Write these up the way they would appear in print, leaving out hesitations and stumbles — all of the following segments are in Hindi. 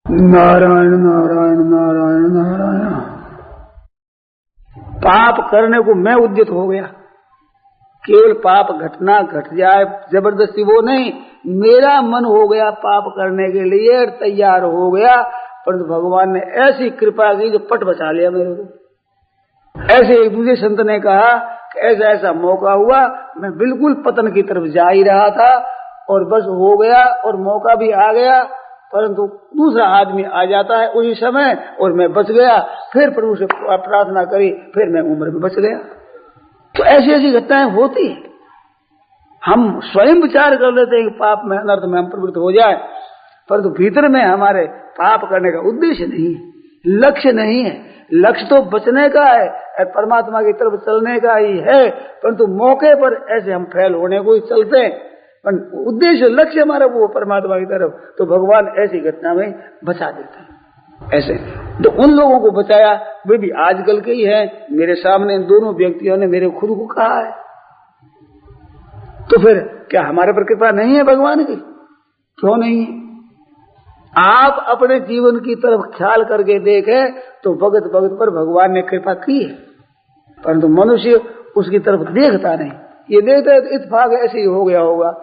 नारायण नारायण नारायण नारायण। पाप करने को मैं उद्यत हो गया, केवल पाप घटना घट जाए जबरदस्ती वो नहीं, मेरा मन हो गया पाप करने के लिए तैयार हो गया, परंतु भगवान ने ऐसी कृपा की जो पट बचा लिया मेरे को। ऐसे एक दूसरे संत ने कहा कि ऐसा ऐसा मौका हुआ, मैं बिल्कुल पतन की तरफ जा ही रहा था और बस हो गया और मौका भी आ गया, परंतु दूसरा आदमी आ जाता है उसी समय और मैं बच गया। फिर प्रभु से प्रार्थना करी, फिर मैं उम्र में बच गया। तो ऐसी ऐसी घटनाएं होती है। हम स्वयं विचार कर लेते हैं कि पाप में अनर्थ में हम प्रवृत्त हो जाए, परंतु भीतर में हमारे पाप करने का उद्देश्य नहीं है, लक्ष्य नहीं है। लक्ष्य तो बचने का है, परमात्मा की तरफ चलने का ही है, परंतु मौके पर ऐसे हम फैल होने को ही चलते हैं, उद्देश्य लक्ष्य हमारा वो परमात्मा की तरफ। तो भगवान ऐसी घटना में बचा देते हैं। ऐसे तो उन लोगों को बचाया, वे भी आजकल के ही हैं। मेरे सामने दोनों व्यक्तियों ने मेरे खुद को कहा है, तो फिर क्या हमारे पर कृपा नहीं है भगवान की? क्यों नहीं है? आप अपने जीवन की तरफ ख्याल करके देखें तो भगत भगत पर भगवान ने कृपा की है, परंतु मनुष्य उसकी तरफ देखता नहीं। ये देखता है तो इत्तेफाक ऐसे ही हो गया होगा,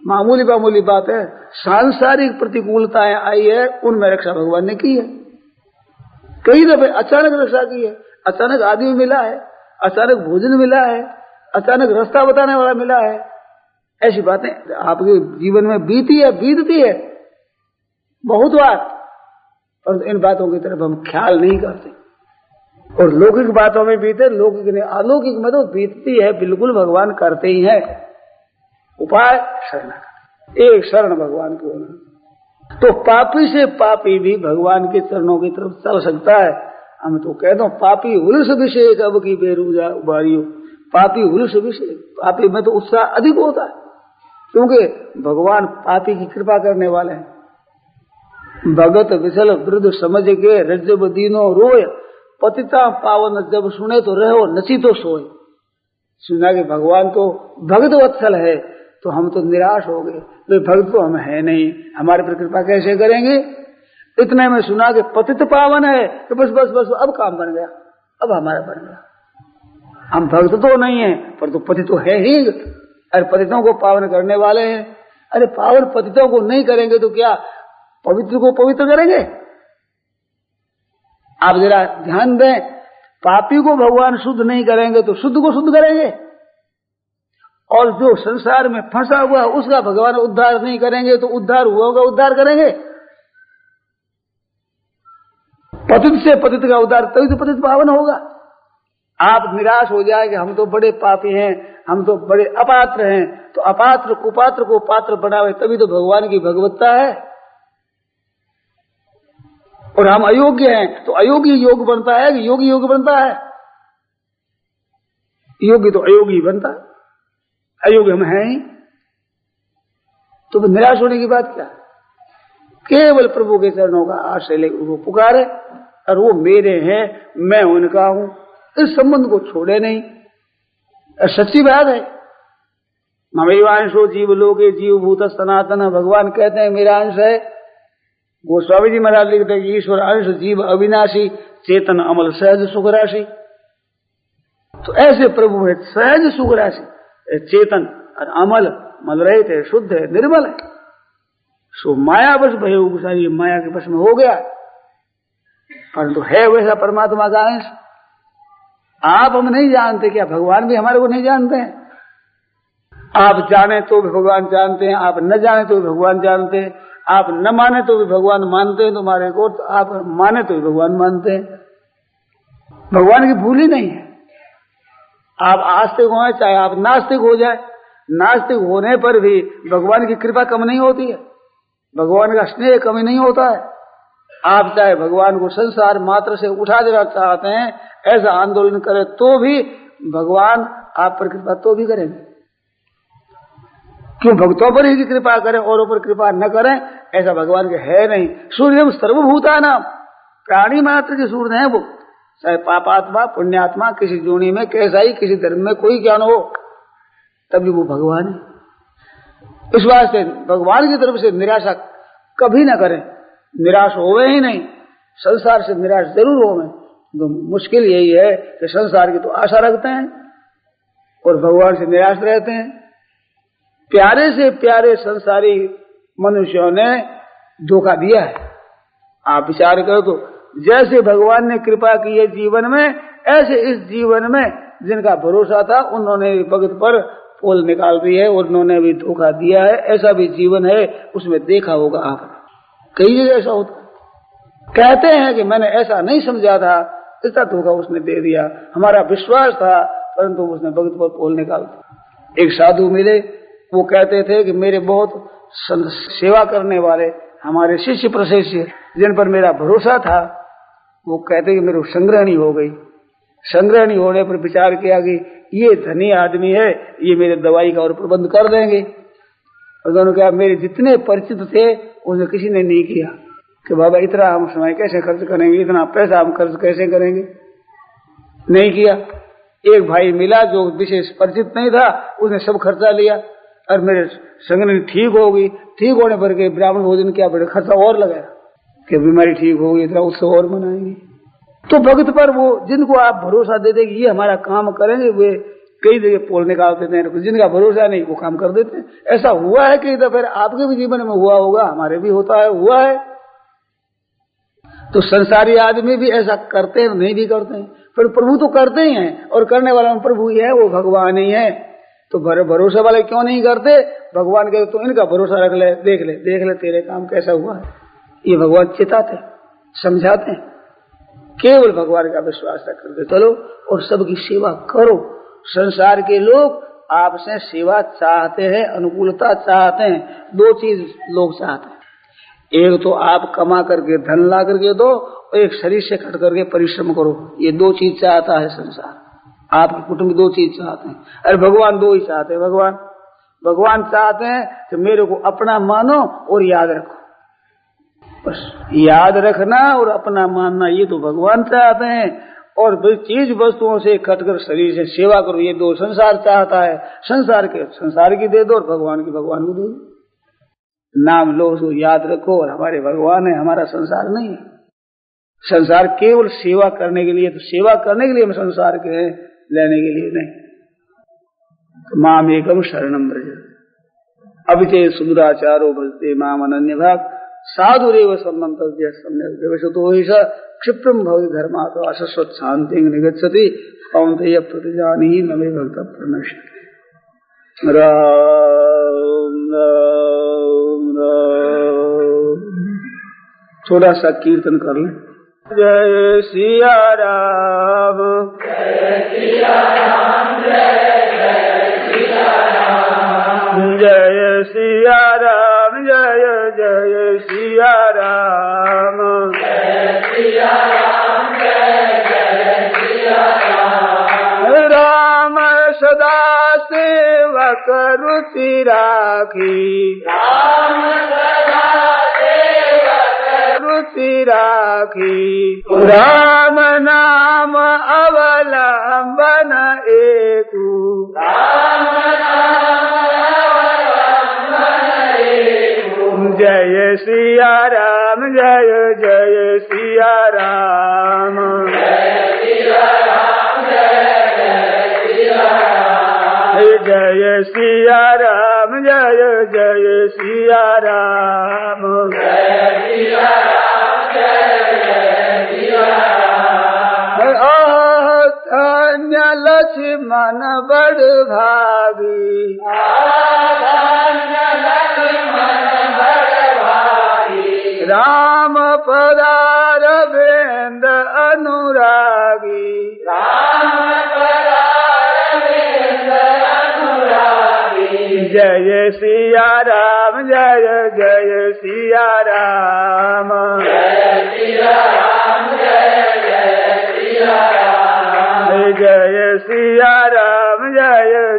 मामूली मामूली बात है। सांसारिक प्रतिकूलताएं आई है, उनमें रक्षा भगवान ने की है। कई दफे अचानक रक्षा की है, अचानक आदमी मिला है, अचानक भोजन मिला है, अचानक रास्ता बताने वाला मिला है। ऐसी बातें आपके जीवन में बीतती है बहुत बार, और इन बातों की तरफ हम ख्याल नहीं करते। और लौकिक बातों में बीते, लौकिक नहीं, अलौकिक में तो बीतती है, बिल्कुल भगवान करते ही है। उपाय शरणागति, एक शरण भगवान को होना। तो पापी से पापी भी भगवान के चरणों की तरफ चल सकता है। हम तो कहते हैं पापी हुलस विषय अब की बेरूजा उबारियो। पापी हुलस विषय, पापी में तो उत्साह अधिक होता है, क्योंकि भगवान पापी की कृपा करने वाले हैं। भगत विचल वृद्ध समझ के रज्जब दीनो रोय, पतिता पावन जब सुने तो रहो नची तो सोए। सुना कि भगवान तो भगत वत्सल है, तो हम तो निराश हो गए, वे भक्त तो हम है नहीं, हमारे पर कृपा कैसे करेंगे। इतने में सुना कि पतित पावन है, तो बस बस बस अब काम बन गया, अब हमारा बन गया। हम भक्त तो नहीं है, पर तो पतित तो है ही। अरे पतितों को पावन करने वाले हैं। अरे पावन पतितों को नहीं करेंगे तो क्या पवित्र को पवित्र करेंगे? आप जरा ध्यान दें, पापी को भगवान शुद्ध नहीं करेंगे तो शुद्ध को शुद्ध करेंगे, और जो संसार में फंसा हुआ उसका भगवान उद्धार नहीं करेंगे तो उद्धार हुआ होगा उद्धार करेंगे। पतित से पतित का उद्धार, तभी तो पतित पावन होगा। आप निराश हो जाए कि हम तो बड़े पापी हैं, हम तो बड़े अपात्र हैं, तो अपात्र कुपात्र को पात्र बनावे, तभी तो भगवान की भगवत्ता है। और हम अयोग्य हैं तो अयोग्य योग बनता है कि योगी योग बनता है? योगी तो अयोगी बनता है, अयोग्य हम हैं ही। तो निराश होने की बात क्या? केवल प्रभु के चरणों का आश्रय लेकर वो पुकारे, और वो मेरे हैं, मैं उनका हूं, इस संबंध को छोड़े नहीं। सच्ची बात है। ममैवांशो जीव लोके जीव भूत सनातन, भगवान कहते हैं मेरा अंश है। गोस्वामी जी महाराज लिखते हैं ईश्वर अंश जीव अविनाशी, चेतन अमल सहज सुख राशि। तो ऐसे प्रभु है सहज सुख राशि, चेतन और अमल, मल रहित है, शुद्ध है, निर्मल है। सो माया बस भय उगसारी, माया के बस में हो गया, परंतु है वैसा परमात्मा का अंश। आप हम नहीं जानते, क्या भगवान भी हमारे को नहीं जानते हैं? आप जाने तो भी भगवान जानते हैं, आप न जाने तो भी भगवान जानते हैं, आप न माने तो भी भगवान मानते हैं तुम्हारे को, तो आप माने तो भी भगवान मानते हैं। भगवान की भूल ही नहीं है। आप आस्तिक हो चाहे आप नास्तिक हो जाए, नास्तिक होने पर भी भगवान की कृपा कम नहीं होती है, भगवान का स्नेह कमी नहीं होता है। आप चाहे भगवान को संसार मात्र से उठा देना चाहते हैं, ऐसा आंदोलन करें तो भी भगवान आप पर कृपा तो भी करेंगे। क्यों भक्तों पर ही कृपा करें, औरों पर कृपा न करें, ऐसा भगवान के है नहीं। सूर्य सर्वभूता नाम, प्राणी मात्र के सूर्य है वो, चाहे पापात्मा पुण्यात्मा किसी जोनी में कैसा ही किसी धर्म में कोई ज्ञान हो, तभी वो भगवान है। इस वास्ते भगवान की तरफ से निराशा कभी न करें। निराश होवे ही नहीं, संसार से निराश जरूर होवे। तो मुश्किल यही है कि संसार की तो आशा रखते हैं और भगवान से निराश रहते हैं। प्यारे से प्यारे संसारी मनुष्यों ने धोखा दिया है। आप विचार करो तो जैसे भगवान ने कृपा की है जीवन में, ऐसे इस जीवन में जिनका भरोसा था उन्होंने भगत पर पोल निकाल दी है, उन्होंने भी धोखा दिया है। ऐसा भी जीवन है, उसमें देखा होगा आपने, कई जगह ऐसा होता। कहते हैं कि मैंने ऐसा नहीं समझा था, इसका धोखा उसने दे दिया, हमारा विश्वास था परंतु उसने भगत पर पोल निकाल दिया। एक साधु मिले, वो कहते थे कि मेरे बहुत सेवा करने वाले हमारे शिष्य प्रशिष्य जिन पर मेरा भरोसा था, वो कहते कि मेरे संग्रहणी हो गई। संग्रहणी होने पर विचार किया कि ये धनी आदमी है, ये मेरे दवाई का और प्रबंध कर देंगे। और दोनों कहा मेरे जितने परिचित थे उन्हें किसी ने नहीं किया कि बाबा इतना हम समय कैसे खर्च करेंगे, इतना पैसा हम खर्च कैसे करेंगे, नहीं किया। एक भाई मिला जो विशेष परिचित नहीं था, उसने सब खर्चा लिया और मेरे संग्रहणी ठीक हो गई। ठीक होने पर के ब्राह्मण भोजन क्या बड़े खर्चा और लगाया कि बीमारी ठीक होगी, इतना उत्सव और मनाएंगे। तो भक्त पर वो जिनको आप भरोसा दे देंगे ये हमारा काम करेंगे, वे कई जगह पोल निकाल देते हैं। जिनका भरोसा नहीं वो काम कर देते हैं। ऐसा हुआ है कई दफे, आपके भी जीवन में हुआ होगा, हमारे भी होता है, हुआ है। तो संसारी आदमी भी ऐसा करते हैं, नहीं भी करते हैं, पर प्रभु तो करते ही हैं और करने वाला प्रभु ही है, वो भगवान ही है। तो भरोसे वाले क्यों नहीं करते? भगवान कहते तो इनका भरोसा रख ले, देख ले तेरे काम कैसा हुआ है। ये भगवान चिताते समझाते हैं। केवल भगवान का विश्वास रख करके चलो और सबकी सेवा करो। संसार के लोग आपसे सेवा चाहते हैं, अनुकूलता चाहते हैं। दो चीज लोग चाहते हैं, एक तो आप कमा करके धन ला करके दो और एक शरीर से कट करके परिश्रम करो। ये दो चीज चाहता है संसार। आपके कुटुंब दो चीज चाहते हैं। अरे भगवान दो ही चाहते हैं। भगवान चाहते हैं कि मेरे को अपना मानो और याद रखो। बस याद रखना और अपना मानना ये तो भगवान चाहते हैं। और चीज वस्तुओं से कटकर शरीर से सेवा करो, ये दो संसार चाहता है। संसार की दे दो और भगवान की भगवान को दे दो। नाम लो, उसको याद रखो और हमारे भगवान है, हमारा संसार नहीं है। संसार केवल सेवा करने के लिए, तो सेवा करने के लिए हम संसार के हैं, लेने के लिए नहीं। तो माम एकम शरणम व्रज अभिचय सुदुराचारो भजते माम अनन्य भाग साधुरेव सम्मंतव्य सम्यक व्यवसतो हि स क्षिप्रम भवति धर्मात् अशश्वत शांति निगच्छति कौन्तेय प्रतिजानीहि न मे भक्त प्रणश्यति। राम राम राम। थोड़ा सा कीर्तन कर लें। जय सिया राम, जय सिया राम, जय सिया राम, जय सिया राम, जय सिया राम, जय सिया राम, जय सिया राम। राम सदा सेवक रुचि राखी, राम सदा रुचि राखी। राम नाम अवलंबन एकु, राम नाम अवलंबन एकु। जय सिया राम, जय सिया राम, जय सिया राम, जय सिया राम, जय सिया राम, जय सिया राम, जय सिया राम, जय सिया राम। धन्य लक्ष्मण बड़ भागी, धन्य लक्ष्मण बड़ भागी। राम पदार बेंद अनुरागी, राम पदार बेंद अनुरागी। जय सिया राम, जय सिया राम, जय सिया राम, जय सिया राम, जय सिया राम,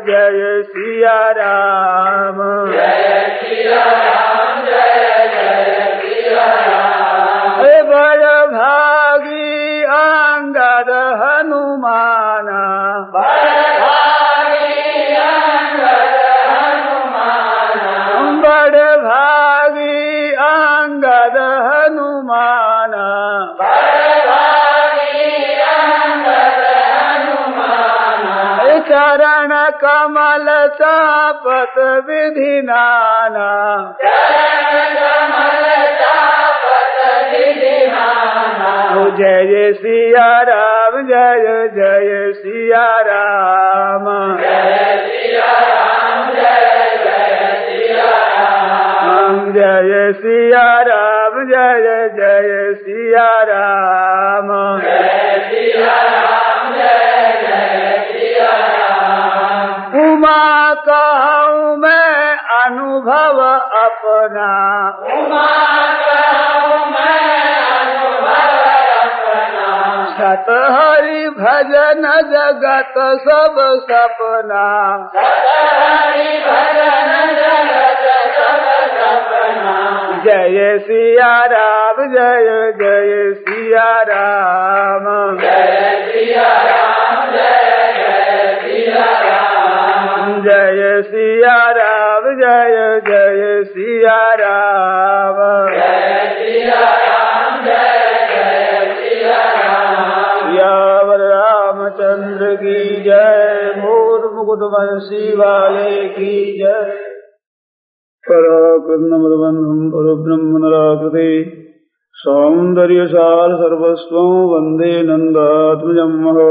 जय सिया राम, जय सिया राम, जय सिया राम। बड़ भागी अंगद हनुमाना, बड़ भागी अंगद हनुमाना, बड़ भागी अंगद हनुमाना। चरण कमल चापत विधि नाना, जय जय सिया राम, जय जय सिया राम, जय सिया राम, जय जय सिया राम, जय सिया राम, जय जय सिया राम, जय सिया राम, जय जय सिया राम। उमा कहूँ मैं अनुभव अपना, उमा कहूँ मैं अनुभव अपना, सत हरि भजन जगत सब सपना, सत हरि भजन जगत सब सपना, जय सिया राम, जय जय सिया राम, जय सिया राम, जय जय सिया राम, जय सिया राम, जय जय सिया राम, जय सिया राम, जय जय सिया राम। सियावर रामचंद्र की जय, मोर मुकुट बंसी वाले की जय। पराकृष्णमदबन्धं परब्रह्म नराकृते, सौन्दर्यसार सर्वस्वं वन्दे नन्दात्मजं महः।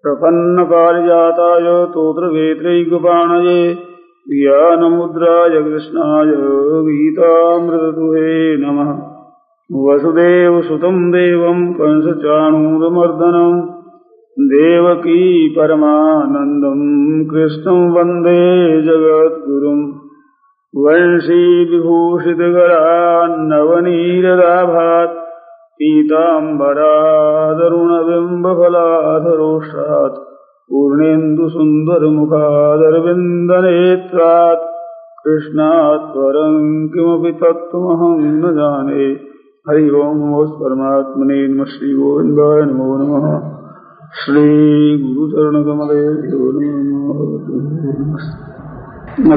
प्रपन्नपारिजाताय तोत्रवेत्रैकपाणये, ज्ञानमुद्राय कृष्णाय गीतामृतदुहे नमः। वसुदेवसुतं देवं कंसचाणूरमर्दनं, देवकी परमानन्दं कृष्णं वन्दे जगद्गुरुम्। वंशी विभूषितकरान्नवनीरदाभात्, पीताम्बरादरुणबिम्बफलाधरोष्ठात्, पूर्णेन्दुसुन्दरमुखादरविन्दनेत्रात्, कृष्णात् परं किमपि तत्त्वमहं न जाने। हरि ओम नमो परमात्मने नमः। श्री गोविन्दाय नमो नमः। श्री गुरुचरणकमलेभ्यो नमः।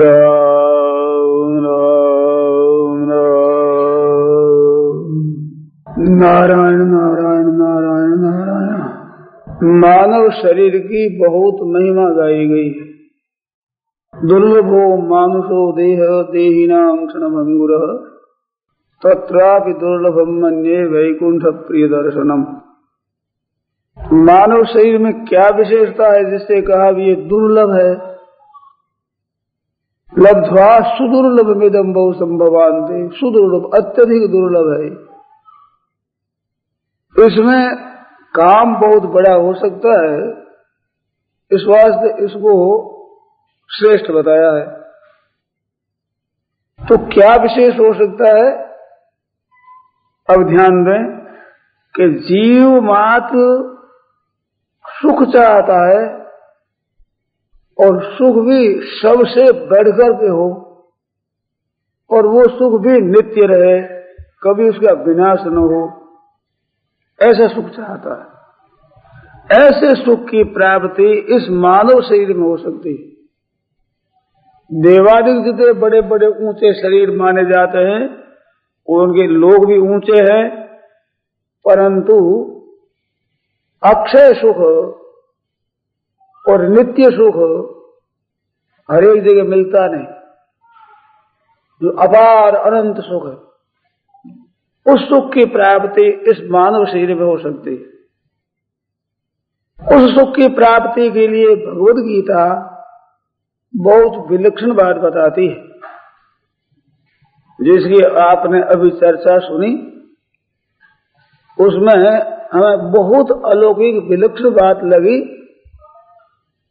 राम राम राम, नारायण नारायण नारायण नारायण। मानव शरीर की बहुत महिमा गाई गई है। दुर्लभो मानुषो देह देहिनां क्षणभंगुरः, तत्रापि दुर्लभम मन्ये वैकुंठ प्रिय दर्शनम। मानव शरीर में क्या विशेषता है जिससे कहा भी ये दुर्लभ है। लब्ध्वा सुदुर्लभ मिदं बहु संभवान्ते, सुदुर्लभ अत्यधिक दुर्लभ है। इसमें काम बहुत बड़ा हो सकता है, इस वास्ते इसको श्रेष्ठ बताया है। तो क्या विशेष हो सकता है? अब ध्यान दें कि जीव मात्र सुख चाहता है और सुख भी सबसे बढ़कर के हो, और वो सुख भी नित्य रहे, कभी उसका विनाश न हो, ऐसा सुख चाहता है। ऐसे सुख की प्राप्ति इस मानव शरीर में हो सकती है। देवादिक जितने बड़े बड़े ऊंचे शरीर माने जाते हैं, उनके लोग भी ऊंचे हैं, परंतु अक्षय सुख और नित्य सुख हर एक जगह मिलता नहीं। जो अपार अनंत सुख है, उस सुख की प्राप्ति इस मानव शरीर में हो सकती है। उस सुख की प्राप्ति के लिए भगवद गीता बहुत विलक्षण बात बताती है, जिसकी आपने अभी चर्चा सुनी। उसमें हमें बहुत अलौकिक विलक्षण बात लगी,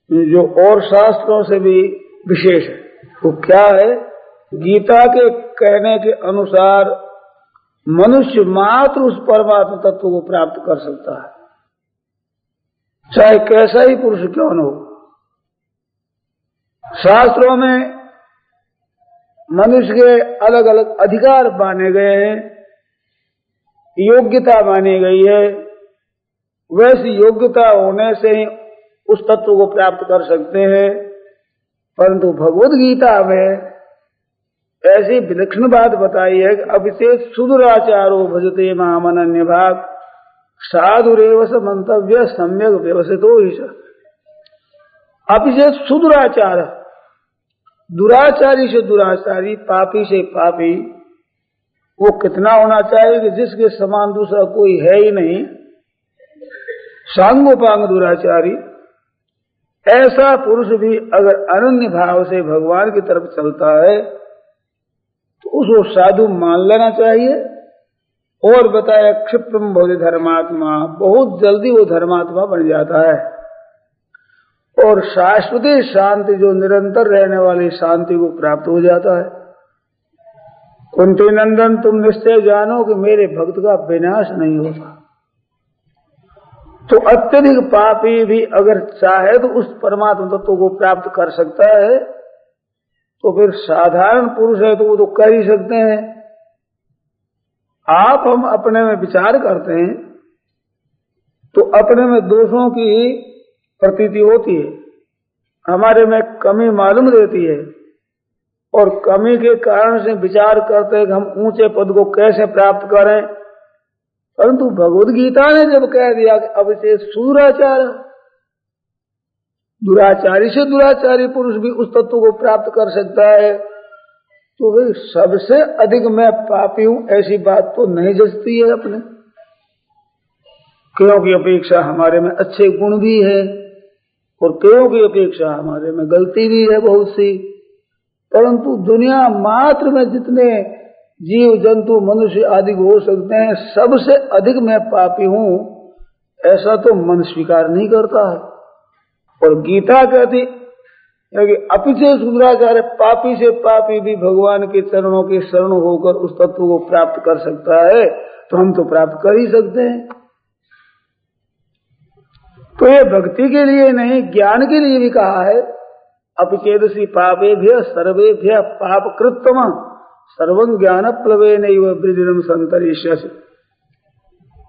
जो और शास्त्रों से भी विशेष है। वो क्या है? गीता के कहने के अनुसार मनुष्य मात्र उस परमात्मा तत्व को प्राप्त कर सकता है, चाहे कैसा ही पुरुष क्यों न हो। शास्त्रों में मनुष्य के अलग अलग अधिकार माने गए हैं, योग्यता मानी गई है। वैसी योग्यता होने से ही उस तत्व को प्राप्त कर सकते हैं। परंतु भगवद गीता में ऐसी विलक्षण बात बताई है कि अभिषेक सुदुराचारो भजते माम अनन्य भाग, साधुरेव स मंतव्य सम्यक व्यवसितो ही। अपिचेत सुदुराचार, दुराचारी से दुराचारी, पापी से पापी, वो कितना होना चाहिए कि जिसके समान दूसरा कोई है ही नहीं। सांगोपांग दुराचारी, ऐसा पुरुष भी अगर अनन्य भाव से भगवान की तरफ चलता है तो उसको साधु मान लेना चाहिए। और बताया क्षिप्रम भवति धर्मात्मा, बहुत जल्दी वो धर्मात्मा बन जाता है और शाश्वती शांति, जो निरंतर रहने वाली शांति को प्राप्त हो जाता है। कुंती नंदन, तुम निश्चय जानो कि मेरे भक्त का विनाश नहीं होता। तो अत्यधिक पापी भी अगर चाहे तो उस परमात्मा तत्व को प्राप्त कर सकता है, तो फिर साधारण पुरुष है तो वो तो कर ही सकते हैं। आप हम अपने में विचार करते हैं तो अपने में दोषों की प्रतीति होती है, हमारे में कमी मालूम देती है और कमी के कारण से विचार करते हैं कि हम ऊंचे पद को कैसे प्राप्त करें। परंतु भगवद गीता ने जब कह दिया कि अब से सुदुराचार, दुराचारी से दुराचारी पुरुष भी उस तत्व को प्राप्त कर सकता है, तो भाई सबसे अधिक मैं पापी हूं ऐसी बात तो नहीं जचती है अपने। क्यों की अपेक्षा हमारे में अच्छे गुण भी है और क्यों की अपेक्षा हमारे में गलती भी है बहुत सी। परंतु दुनिया मात्र में जितने जीव जंतु मनुष्य आदि हो सकते हैं, सबसे अधिक मैं पापी हूं ऐसा तो मन स्वीकार नहीं करता है। और गीता कहती है कि अपिचे सुदुराचार, पापी से पापी भी भगवान के चरणों के शरण होकर उस तत्व को प्राप्त कर सकता है, तो हम तो प्राप्त कर ही सकते हैं। तो ये भक्ति के लिए नहीं, ज्ञान के लिए भी कहा है। अपिचेदसी पापेभ्य सर्वेभ्य पाप कृत्तम सर्वं ज्ञान प्लवेनैव वृद्धिरं संतरिष्यसि।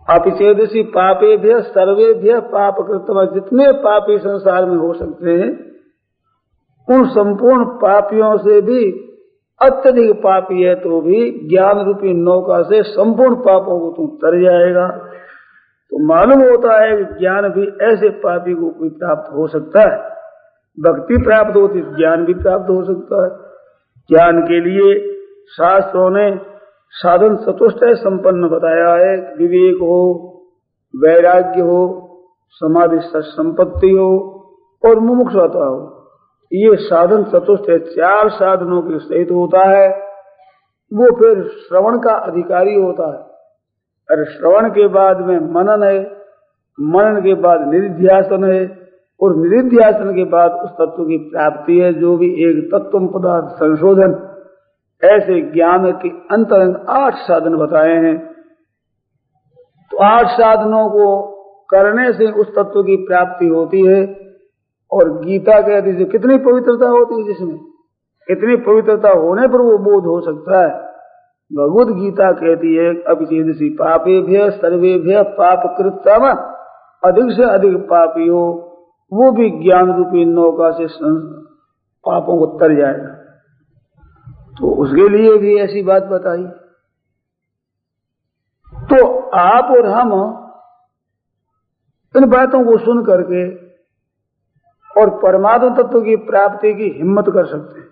अपिचेदसी पापेभ्य सर्वेभ्य पाप कृत्तम, जितने पापी संसार में हो सकते हैं उन संपूर्ण पापियों से भी अत्यधिक पापी है तो भी ज्ञान रूपी नौका से संपूर्ण पापों को तू तर जाएगा। तो मालूम होता है कि ज्ञान भी ऐसे पापी को कोई प्राप्त हो सकता है। भक्ति प्राप्त होती, ज्ञान भी प्राप्त हो सकता है। ज्ञान के लिए शास्त्रों ने साधन चतुष्टय संपन्न बताया है। विवेक हो, वैराग्य हो, समाधि संपत्ति हो और मुमुक्षुता हो, ये साधन चतुष्टय 4 साधनों के सहित होता है। वो फिर श्रवण का अधिकारी होता है। अरे श्रवण के बाद में मनन है, मनन के बाद निधिध्यासन है और निधिध्यासन के बाद उस तत्व की प्राप्ति है, जो भी एक तत्व पदार्थ संशोधन। ऐसे ज्ञान के अंतरंग 8 साधन बताए हैं। तो 8 साधनों को करने से उस तत्व की प्राप्ति होती है। और गीता कहती है कितनी पवित्रता होती है जिसमें, इतनी पवित्रता होने पर वो बोध हो सकता है। भगवद गीता कहती है अपिचेदसी पापेभ्य सर्वेभ्य पाप कृत्तम, अधिक से अधिक पापी हो वो भी ज्ञान रूपी नौका से पापों को तर जाएगा। तो उसके लिए भी ऐसी बात बताई। तो आप और हम इन बातों को सुन करके और परमात्मा तत्व की प्राप्ति की हिम्मत कर सकते हैं,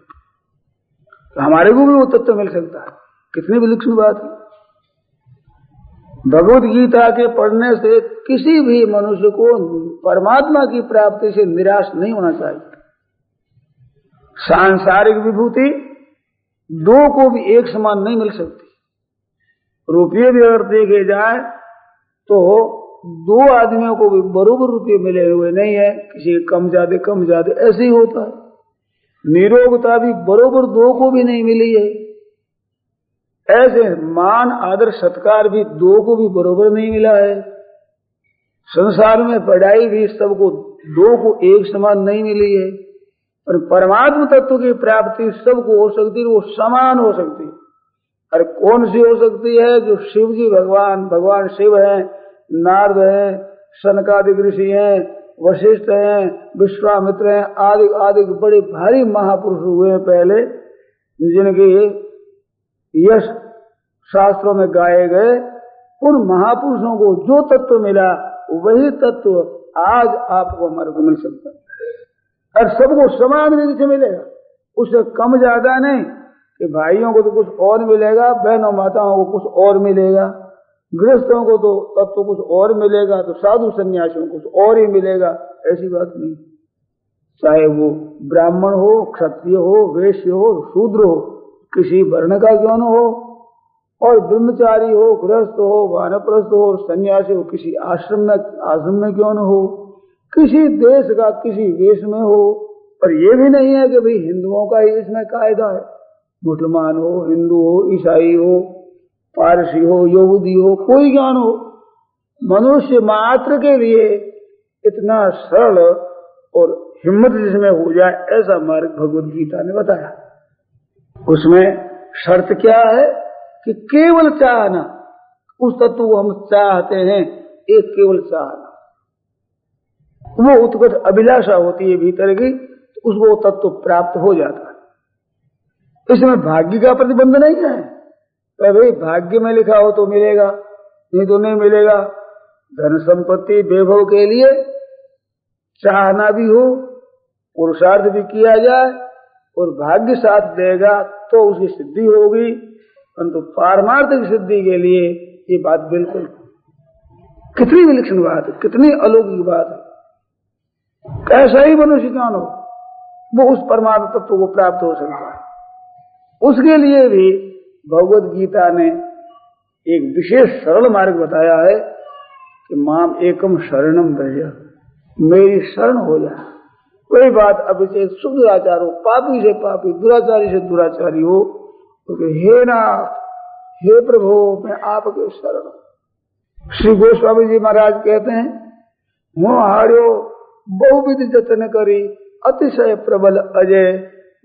तो हमारे को भी वो तत्व मिल सकता है। कितनी विलक्षण बात है। भगवद गीता के पढ़ने से किसी भी मनुष्य को परमात्मा की प्राप्ति से निराश नहीं होना चाहिए। सांसारिक विभूति दो को भी एक समान नहीं मिल सकती। रुपये भी अगर देखे जाए तो 2 आदमियों को भी बरोबर रुपये मिले हुए नहीं है, किसी कम ज्यादा ऐसे ही होता है। निरोगता भी बरोबर 2 को भी नहीं मिली है। ऐसे मान आदर सत्कार भी 2 को भी बरोबर नहीं मिला है। संसार में पढ़ाई भी सबको 2 को एक समान नहीं मिली है। और परमात्मा तत्व की प्राप्ति सबको हो सकती है, वो समान हो सकती है। अरे कौन सी हो सकती है? जो शिव जी भगवान शिव हैं, नारद हैं, सनकादिक ऋषि हैं, वशिष्ठ हैं, विश्वामित्र हैं, आदि आदि बड़े भारी महापुरुष हुए हैं पहले, जिनके यश शास्त्रों में गाए गए। उन महापुरुषों को जो तत्व मिला वही तत्व आज आपको हमारे को मिल सकता है। और सबको समान रीति से मिलेगा, उससे कम ज्यादा नहीं कि भाइयों को तो कुछ और मिलेगा, बहनों माताओं को कुछ और मिलेगा, गृहस्थों को तो तब तो कुछ और मिलेगा, तो साधु सन्यासियों को कुछ और ही मिलेगा, ऐसी बात नहीं। चाहे वो ब्राह्मण हो, क्षत्रिय हो, वैश्य हो, शूद्र हो, किसी वर्ण का क्यों न हो, और ब्रह्मचारी हो, गृहस्थ हो, वानप्रस्थ हो, सन्यासी हो, किसी आश्रम में क्यों न हो, किसी देश का किसी वेश में हो। पर ये भी नहीं है कि भाई हिंदुओं का ही इसमें कायदा है, मुसलमान हो, हिंदू हो, ईसाई हो, पारसी हो, यहूदी हो, कोई ज्ञान हो, मनुष्य मात्र के लिए इतना सरल और हिम्मत जिसमें हो जाए ऐसा मार्ग भगवद गीता ने बताया। उसमें शर्त क्या है कि केवल चाहना, उस तत्व को हम चाहते हैं, एक केवल चाहना, वो उत्कट अभिलाषा होती है भीतर की, तो उसको तत्व प्राप्त हो जाता है। इसमें भाग्य का प्रतिबंध नहीं है, भाई भाग्य में लिखा हो तो मिलेगा, नहीं तो नहीं मिलेगा। धन संपत्ति वैभव के लिए चाहना भी हो, पुरुषार्थ भी किया जाए और भाग्य साथ देगा तो उसकी सिद्धि होगी, परंतु पारमार्थिक सिद्धि के लिए ये बात बिल्कुल कितनी विलक्षण बात है, कितनी अलौकिक बात है। कैसा ही मनुष्य ज्ञान हो, वो उस परमात्मा तत्व को प्राप्त हो सकता है। उसके लिए भी भगवद गीता ने एक विशेष सरल मार्ग बताया है कि माम एकम शरणम व्रज, मेरी शरण हो जाए। कोई बात अभिषेक शुद्धाचार हो, पापी से पापी, दुराचारी से दुराचारी हो, तो हे नाथ, हे प्रभु, मैं आपके शरण। श्री गोस्वामी जी महाराज कहते हैं, मोह हार्यो बहुविध जतन करी, अतिशय प्रबल अजय।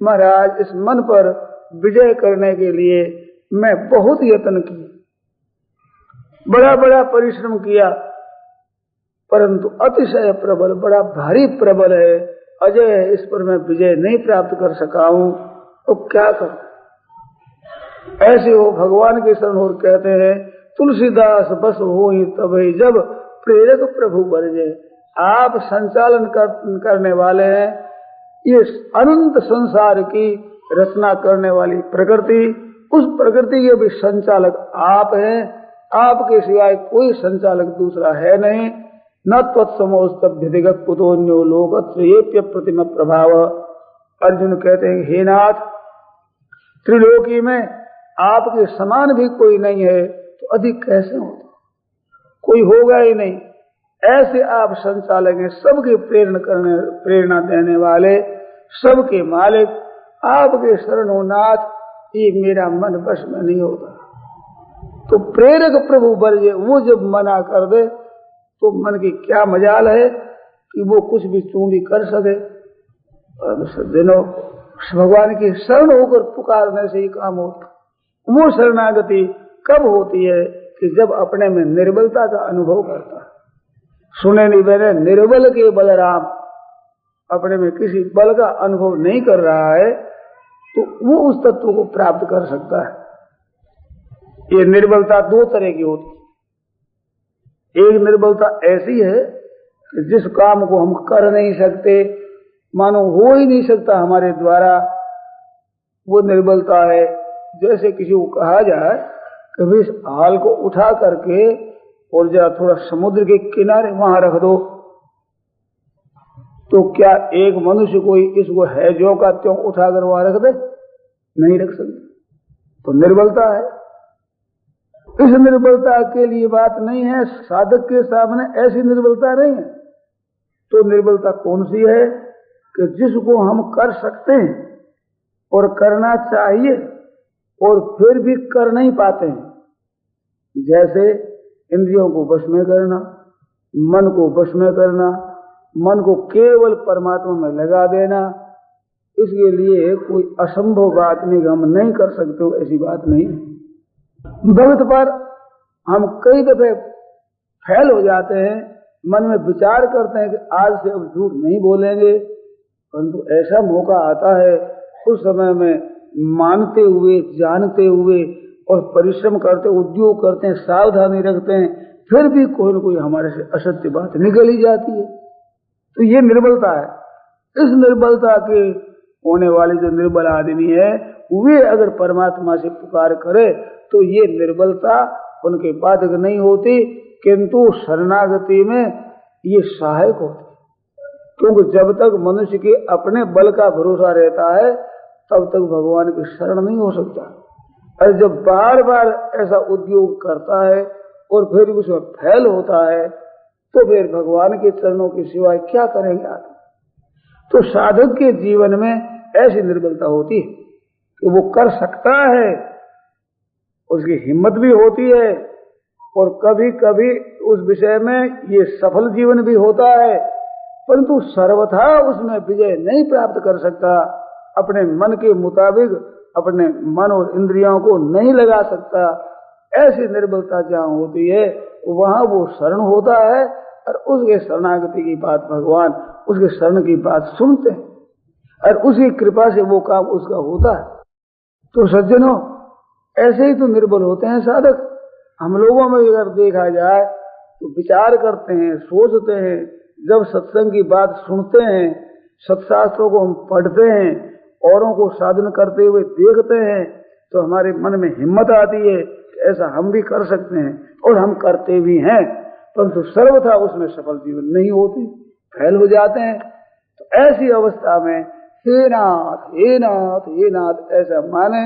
महाराज, इस मन पर विजय करने के लिए मैं बहुत यत्न किया, बड़ा बड़ा परिश्रम किया, परंतु अतिशय प्रबल, बड़ा भारी प्रबल है, अजय है, इस पर मैं विजय नहीं प्राप्त कर सका हूं, तो क्या करूं। ऐसे हो भगवान के शरण और कहते हैं, तुलसीदास बस हो ही तभी जब प्रेरक प्रभु बरजे। आप संचालन करने वाले हैं, ये अनंत संसार की रचना करने वाली प्रकृति, उस प्रकृति के भी संचालक आप हैं, आपके सिवाय कोई संचालक दूसरा है नहीं। न त्वत्समोस्तभ्यधिगत कुतोन्यो लोकत्रयेप्य प्रतिम प्रभाव। अर्जुन कहते हैं, हे नाथ, त्रिलोकी में आपके समान भी कोई नहीं है, तो अधिक कैसे होता, कोई होगा ही नहीं। ऐसे आप संचालक हैं, सबके प्रेरणा देने वाले, सबके मालिक, आपके शरण हो नाथ, ये मेरा मन वश में नहीं होता। तो प्रेरक प्रभु बरजे, वो जब मना कर दे तो मन की क्या मजाल है कि वो कुछ भी तू भी कर सके। और सज्जनों, भगवान की शरण होकर पुकारने से ही काम होता। वो शरणागति कब होती है कि जब अपने में निर्बलता का अनुभव करता है। सुने नहीं मैंने, निर्बल के बलराम, अपने में किसी बल का अनुभव नहीं कर रहा है, तो वो उस तत्व को प्राप्त कर सकता है। ये निर्बलता दो तरह की होती है। एक निर्बलता ऐसी है कि जिस काम को हम कर नहीं सकते, मानो हो ही नहीं सकता हमारे द्वारा, वो निर्बलता है। जैसे किसी को कहा जाए कि भाई इस हाल को उठा करके और जरा थोड़ा समुद्र के किनारे वहां रख दो, तो क्या एक मनुष्य कोई इसको है जो का त्यों उठाकर वहां रख दे? नहीं रख सकते। तो निर्बलता है। इस निर्बलता के लिए बात नहीं है, साधक के सामने ऐसी निर्बलता नहीं है। तो निर्बलता कौन सी है कि जिसको हम कर सकते हैं और करना चाहिए और फिर भी कर नहीं पाते हैं। जैसे इंद्रियों को वश में करना, मन को वश में करना, मन को केवल परमात्मा में लगा देना, इसके लिए कोई असंभव बात नहीं, हम नहीं कर सकते, ऐसी बात नहीं। भक्त पर हम कई दफे फैल हो जाते हैं, मन में विचार करते हैं कि आज से अब झूठ नहीं बोलेंगे, परंतु ऐसा मौका आता है, उस समय में मानते हुए, जानते हुए और परिश्रम करते, उद्योग करते हैं, सावधानी रखते हैं, फिर भी कोई न कोई हमारे से असत्य बात निकल ही जाती है। तो ये निर्बलता है। इस निर्बलता के होने वाले जो निर्बल आदमी है वे अगर परमात्मा से पुकार करे तो ये निर्बलता उनके बाधक नहीं होती, किंतु शरणागति में ये सहायक होती। क्योंकि जब तक मनुष्य के अपने बल का भरोसा रहता है तब तक भगवान की शरण नहीं हो सकता। और जब बार बार ऐसा उद्योग करता है और फिर उसमें फैल होता है तो फिर भगवान के चरणों के सिवाय क्या करेंगे आदमी। तो साधक के जीवन में ऐसी निर्बलता होती है कि वो कर सकता है, उसकी हिम्मत भी होती है और कभी कभी उस विषय में ये सफल जीवन भी होता है, परंतु सर्वथा उसमें विजय नहीं प्राप्त कर सकता। अपने मन के मुताबिक अपने मन और इंद्रियों को नहीं लगा सकता। ऐसी निर्बलता जहाँ होती है वहां वो शरण होता है और उसके शरणागति की बात भगवान उसके शरण की बात सुनते हैं और उसकी कृपा से वो काम उसका होता है। तो सज्जनों, ऐसे ही तो निर्बल होते हैं साधक। हम लोगों में अगर देखा जाए तो विचार करते हैं, सोचते हैं, जब सत्संग की बात सुनते हैं, सत्शास्त्रों को हम पढ़ते हैं, औरों को साधन करते हुए देखते हैं तो हमारे मन में हिम्मत आती है कि ऐसा हम भी कर सकते हैं और हम करते भी हैं, परंतु सर्वथा उसमें सफल जीवन नहीं होती, फैल हो जाते हैं। तो ऐसी अवस्था में हे नाथ हे नाथ हे नाथ ऐसा माने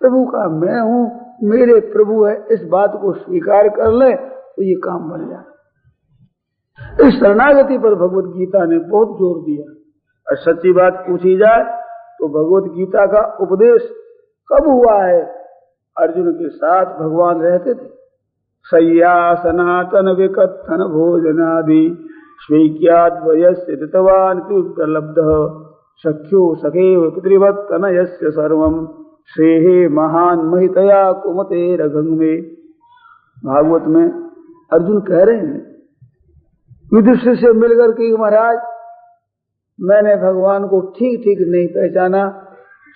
प्रभु का मैं हूं, मेरे प्रभु है, इस बात को स्वीकार कर ले तो ये काम बन जाए। इस शरणागति पर भगवत गीता ने बहुत जोर दिया। और सच्ची बात पूछी जाए तो भगवत गीता का उपदेश कब हुआ है? अर्जुन के साथ भगवान रहते थे। शय्या सनातन विकथन भोजनादि स्वीक्याद्वयस्यवान उपलब्ध सख्यो सखेव पितृवत् तनयस्य सर्वम् श्रेहे महान महितया कुमते रघंगे। भागवत में अर्जुन कह रहे हैं युधिष्ठिर से मिलकर के महाराज मैंने भगवान को ठीक ठीक नहीं पहचाना।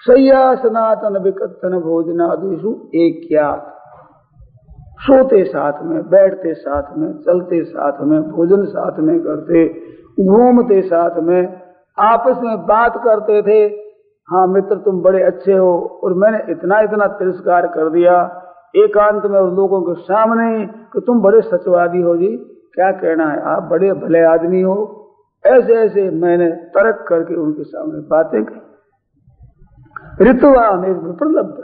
शय्या सनातन विकथन भोजनादिषु एक्यात्, सोते साथ में, बैठते साथ में, चलते साथ में, भोजन साथ में करते, घूमते साथ में, आपस में बात करते थे। हाँ मित्र तुम बड़े अच्छे हो, और मैंने इतना इतना तिरस्कार कर दिया एकांत में और लोगों के सामने कि तुम बड़े सचवादी हो जी, क्या कहना है, आप बड़े भले आदमी हो। ऐसे ऐसे मैंने तर्क करके उनके सामने बातें की। ऋतुवान एक विप्रलब्ध,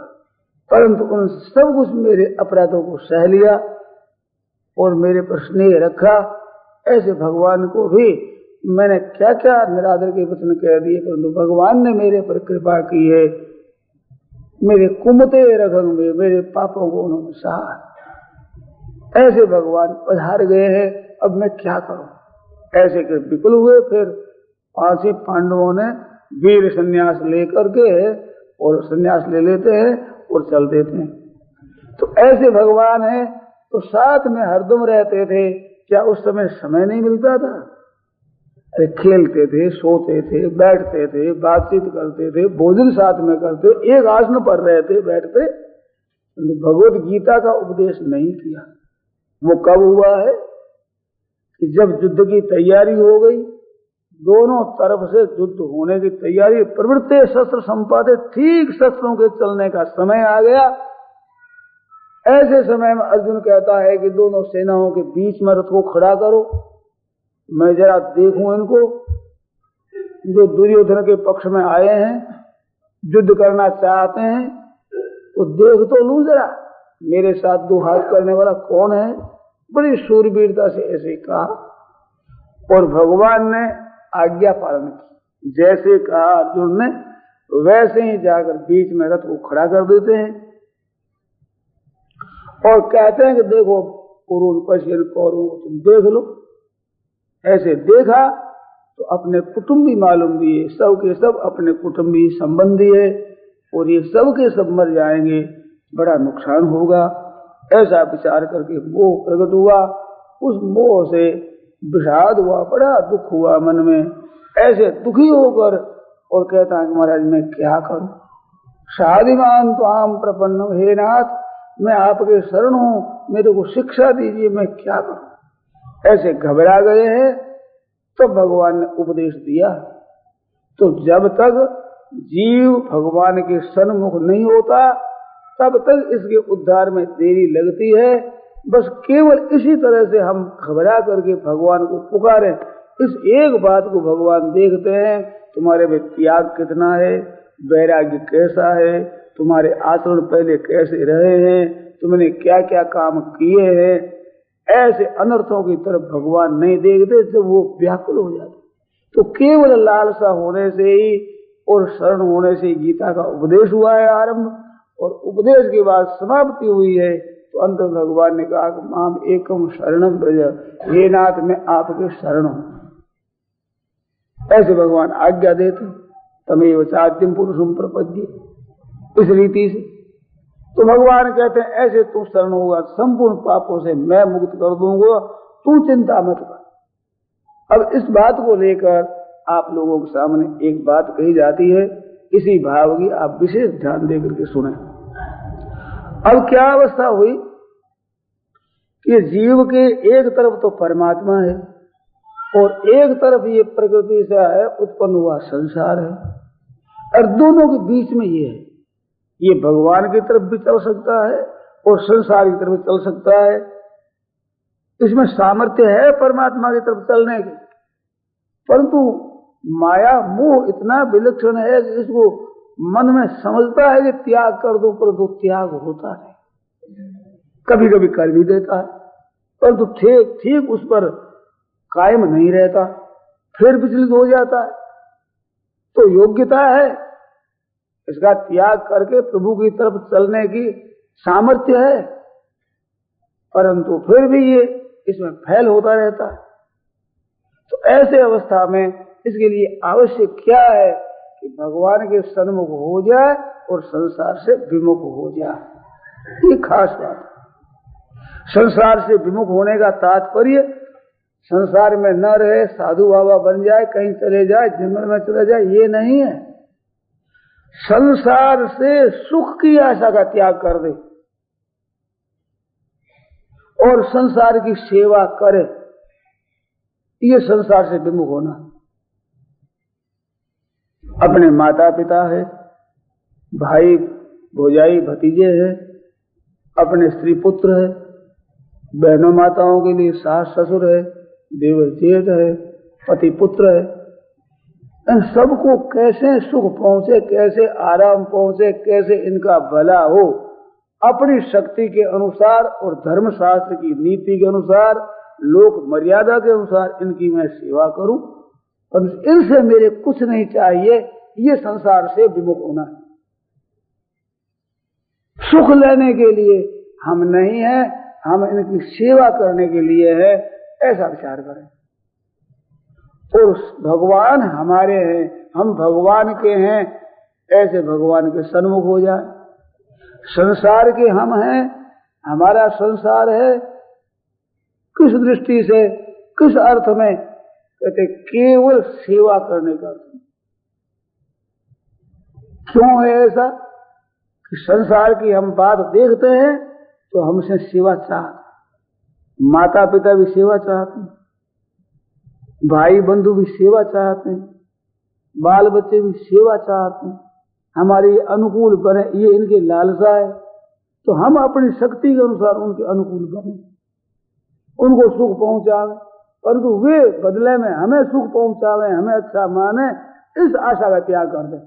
परंतु उन सब कुछ मेरे अपराधों को सह लिया और मेरे पर स्नेह रखा। ऐसे भगवान को भी मैंने क्या क्या निरादर के वचन कह दिए, परंतु भगवान ने मेरे पर कृपा की है। मेरे कुमते रघंग में मेरे पापों को उन्होंने सहा। ऐसे भगवान पधार गए हैं, अब मैं क्या करूं। ऐसे के विपुल हुए। फिर 5 पांडवों ने वीर संन्यास लेकर के और संन्यास ले लेते हैं और चल देते हैं। तो ऐसे भगवान है तो साथ में हरदम रहते थे। क्या उस समय नहीं मिलता था? अरे खेलते थे, सोते थे, बैठते थे, बातचीत करते थे, भोजन साथ में करते, एक आसन पर रहते बैठते, भगवत गीता का उपदेश नहीं किया। वो कब हुआ है कि जब युद्ध की तैयारी हो गई, दोनों तरफ से युद्ध होने की तैयारी, प्रवृत्ति शस्त्र संपादे, ठीक शस्त्रों के चलने का समय आ गया। ऐसे समय में अर्जुन कहता है कि दोनों सेनाओं के बीच में रथ को खड़ा करो, मैं जरा देखूं इनको, जो दुर्योधन के पक्ष में आए हैं, युद्ध करना चाहते हैं, तो देख तो लूं जरा मेरे साथ 2 हाथ करने वाला कौन है। बड़ी शूरवीरता से ऐसे कहा और भगवान ने आज्ञा पालन की। जैसे कहा अर्जुन ने वैसे ही जाकर बीच में रथ को खड़ा कर देते हैं और कहते हैं कि देखो कुरुन पश्यन कौरवों को तुम देख लो। ऐसे देखा तो अपने कुटुंबी मालूम दिए, सब के सब अपने कुटुंबी संबंधी है और ये सब के सब मर जाएंगे, बड़ा नुकसान होगा। ऐसा विचार करके मोह प्रकट हुआ। उस मोह से विषाद हुआ, बड़ा दुख हुआ मन में। ऐसे दुखी होकर और कहता है कि महाराज मैं क्या करूं। साधिमान त्वाम प्रपन्न हे नाथ, मैं आपके शरण हूं, मेरे को शिक्षा दीजिए, मैं क्या करूं। ऐसे घबरा गए हैं। तो भगवान ने उपदेश दिया तो जब तक जीव भगवान के सन्मुख नहीं होता तब तक इसके उद्धार में देरी लगती है। बस केवल इसी तरह से हम घबरा करके भगवान को पुकारें। इस एक बात को भगवान देखते हैं, तुम्हारे में त्याग कितना है, वैराग्य कैसा है, तुम्हारे आचरण पहले कैसे रहे हैं, तुमने क्या क्या काम किए हैं। ऐसे अनर्थों की तरफ भगवान नहीं देखते। जब वो व्याकुल हो जाते तो केवल लालसा होने से ही और शरण होने से गीता का उपदेश हुआ है आरंभ, और उपदेश के बाद समाप्ति हुई है। तो अंत में भगवान ने कहा कि माम एकम शरणम व्रज, हे नाथ मैं आपके शरण हूं। ऐसे भगवान आज्ञा देते, तमेव चाद्यम पुरुषम प्रपद्ये। इस रीति से तो भगवान कहते हैं ऐसे तू शरण होगा, संपूर्ण पापों से मैं मुक्त कर दूंगा, तू चिंता मत कर। अब इस बात को लेकर आप लोगों के सामने एक बात कही जाती है, इसी भाव की आप विशेष ध्यान देकर के सुने। अब क्या अवस्था हुई कि जीव के एक तरफ तो परमात्मा है और एक तरफ ये प्रकृति से है उत्पन्न हुआ संसार है, और दोनों के बीच में ये है। ये भगवान की तरफ भी चल सकता है और संसार की तरफ चल सकता है। इसमें सामर्थ्य है परमात्मा की तरफ चलने की, परंतु माया मोह इतना विलक्षण है कि इसको मन में समझता है कि त्याग कर दो, परंतु त्याग होता नहीं। कभी कभी कर भी देता है, परंतु ठीक उस पर कायम नहीं रहता, फिर विचलित हो जाता है। तो योग्यता है, इसका त्याग करके प्रभु की तरफ चलने की सामर्थ्य है, परंतु फिर भी ये इसमें फैल होता रहता है। तो ऐसे अवस्था में इसके लिए आवश्यक क्या है कि भगवान के सन्मुख हो जाए और संसार से विमुख हो जाए। ये खास बात है। संसार से विमुख होने का तात्पर्य संसार में न रहे, साधु बाबा बन जाए, कहीं चले जाए, जंगल में चले जाए, ये नहीं है। संसार से सुख की आशा का त्याग कर दे और संसार की सेवा करे, ये संसार से विमुख होना। अपने माता पिता है, भाई भौजाई भतीजे है, अपने स्त्री पुत्र है, बहनों माताओं के लिए सास ससुर है, देवर जेठ है, पति पुत्र है। इन सबको कैसे सुख पहुंचे, कैसे आराम पहुंचे, कैसे इनका भला हो, अपनी शक्ति के अनुसार और धर्मशास्त्र की नीति के अनुसार, लोक मर्यादा के अनुसार इनकी मैं सेवा करूं, और इनसे मेरे कुछ नहीं चाहिए। ये संसार से विमुख होना है। सुख लेने के लिए हम नहीं हैं, हम इनकी सेवा करने के लिए है, ऐसा विचार करें। और भगवान हमारे हैं, हम भगवान के हैं, ऐसे भगवान के सन्मुख हो जाए। संसार के हम हैं, हमारा संसार है, किस दृष्टि से, किस अर्थ में? कहते केवल सेवा करने का। क्यों है ऐसा कि संसार की हम बात देखते हैं तो हमसे सेवा चाहते, माता पिता भी सेवा चाहते हैं, भाई बंधु भी सेवा चाहते हैं, बाल बच्चे भी सेवा चाहते हैं, हमारे अनुकूल बने, ये इनके लालसा है। तो हम अपनी शक्ति के अनुसार उनके अनुकूल बने, उनको सुख पहुंचावे, परंतु वे बदले में हमें सुख पहुंचावे, हमें अच्छा माने, इस आशा का त्याग कर दें।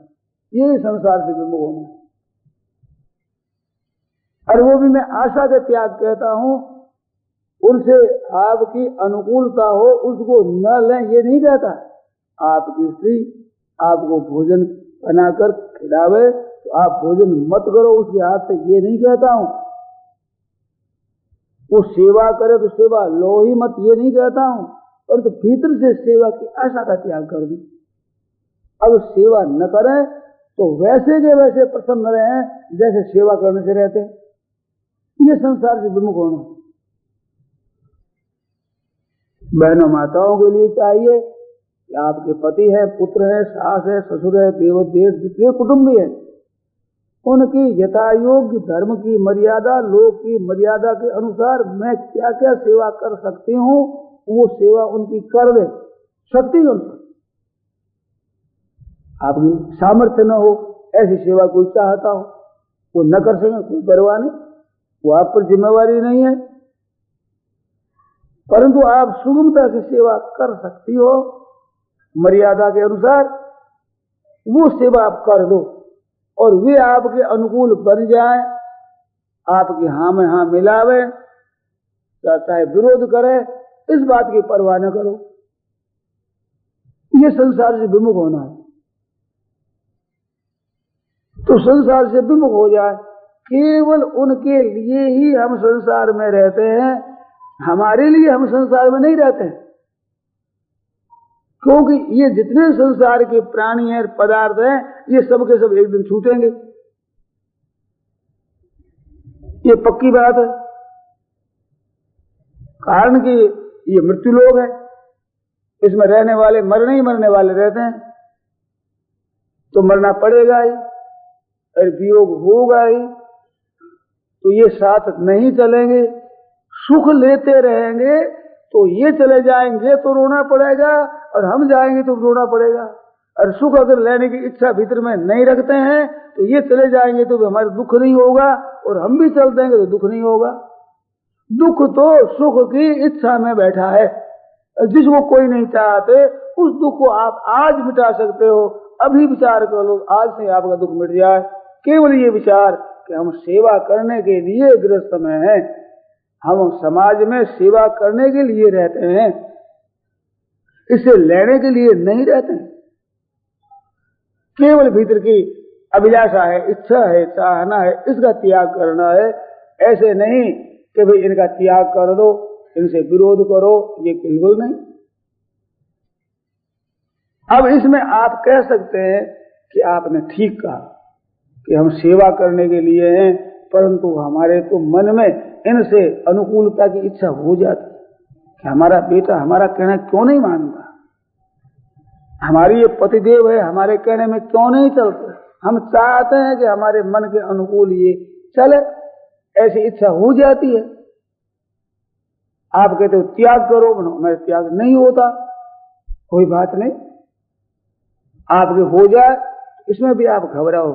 यही संसार से विमुख होना। और वो भी मैं आशा का त्याग कहता हूं, उनसे आपकी अनुकूलता हो उसको न लें, ये नहीं कहता। आपकी स्त्री आपको भोजन बनाकर खिलावे तो आप भोजन मत करो उसके हाथ से, ये नहीं कहता हूं। वो सेवा करे तो सेवा लो ही मत, ये नहीं कहता हूं। और तो भीतर से सेवा की आशा का त्याग कर दी। अब सेवा न करें तो वैसे के वैसे प्रसन्न रहे जैसे सेवा करने से रहते। ये संसार से विमुख होना। बहनों माताओं के लिए चाहिए कि आपके पति है, पुत्र है, सास है, ससुर है, देवर जेठ जितने कुटुंबी है, उनकी यथायोग्य धर्म की मर्यादा, लोक की मर्यादा के अनुसार मैं क्या क्या सेवा कर सकती हूँ, वो सेवा उनकी कर दे, शक्ति के अनुसार। आपकी सामर्थ्य न हो, ऐसी सेवा कोई चाहता हो, वो न कर सके, कोई परवाह नहीं, वो आप पर जिम्मेवारी नहीं है। परंतु आप सुगमता से सेवा कर सकती हो, मर्यादा के अनुसार वो सेवा आप कर दो और वे आपके अनुकूल बन जाए, आपके हाँ में हाँ मिलावे, चाहे विरोध करे, इस बात की परवाह न करो। ये संसार से विमुख होना है। तो संसार से विमुख हो जाए, केवल उनके लिए ही हम संसार में रहते हैं, हमारे लिए हम संसार में नहीं रहते हैं। क्योंकि ये जितने संसार के प्राणी हैं, पदार्थ हैं, ये सब के सब एक दिन छूटेंगे, ये पक्की बात है। कारण कि ये मृत्यु लोक है, इसमें रहने वाले मरने ही मरने वाले रहते हैं, तो मरना पड़ेगा ही और वियोग होगा ही। तो ये साथ नहीं चलेंगे, सुख लेते रहेंगे तो ये चले जाएंगे तो रोना पड़ेगा, और हम जाएंगे तो रोना पड़ेगा। और सुख अगर लेने की इच्छा भीतर में नहीं रखते हैं तो ये चले जाएंगे तो भी हमारा दुख नहीं होगा, और हम भी चल देंगे तो दुख नहीं होगा। दुख तो सुख की इच्छा में बैठा है, जिसको कोई नहीं चाहते उस दुख को आप आज मिटा सकते हो। अभी विचार कर लो, आज से आपका दुख मिट जाए। केवल ये विचार कि हम सेवा करने के लिए गृहस्थ में हैं, हम समाज में सेवा करने के लिए रहते हैं, इसे लेने के लिए नहीं रहते हैं। केवल भीतर की अभिलाषा है, इच्छा है, चाहना है, इसका त्याग करना है। ऐसे नहीं कि भाई इनका त्याग कर दो, इनसे विरोध करो, ये बिल्कुल नहीं। अब इसमें आप कह सकते हैं कि आपने ठीक कहा कि हम सेवा करने के लिए हैं, परंतु हमारे तो मन में इनसे अनुकूलता की इच्छा हो जाती कि हमारा बेटा हमारा कहना क्यों नहीं मानता, हमारी ये पतिदेव है, हमारे कहने में क्यों नहीं चलते। हम चाहते हैं कि हमारे मन के अनुकूल ये चले, ऐसी इच्छा हो जाती है। आप कहते हो त्याग करो, मेरा त्याग नहीं होता, कोई बात नहीं, आपके हो जाए, इसमें भी आप घबराओ।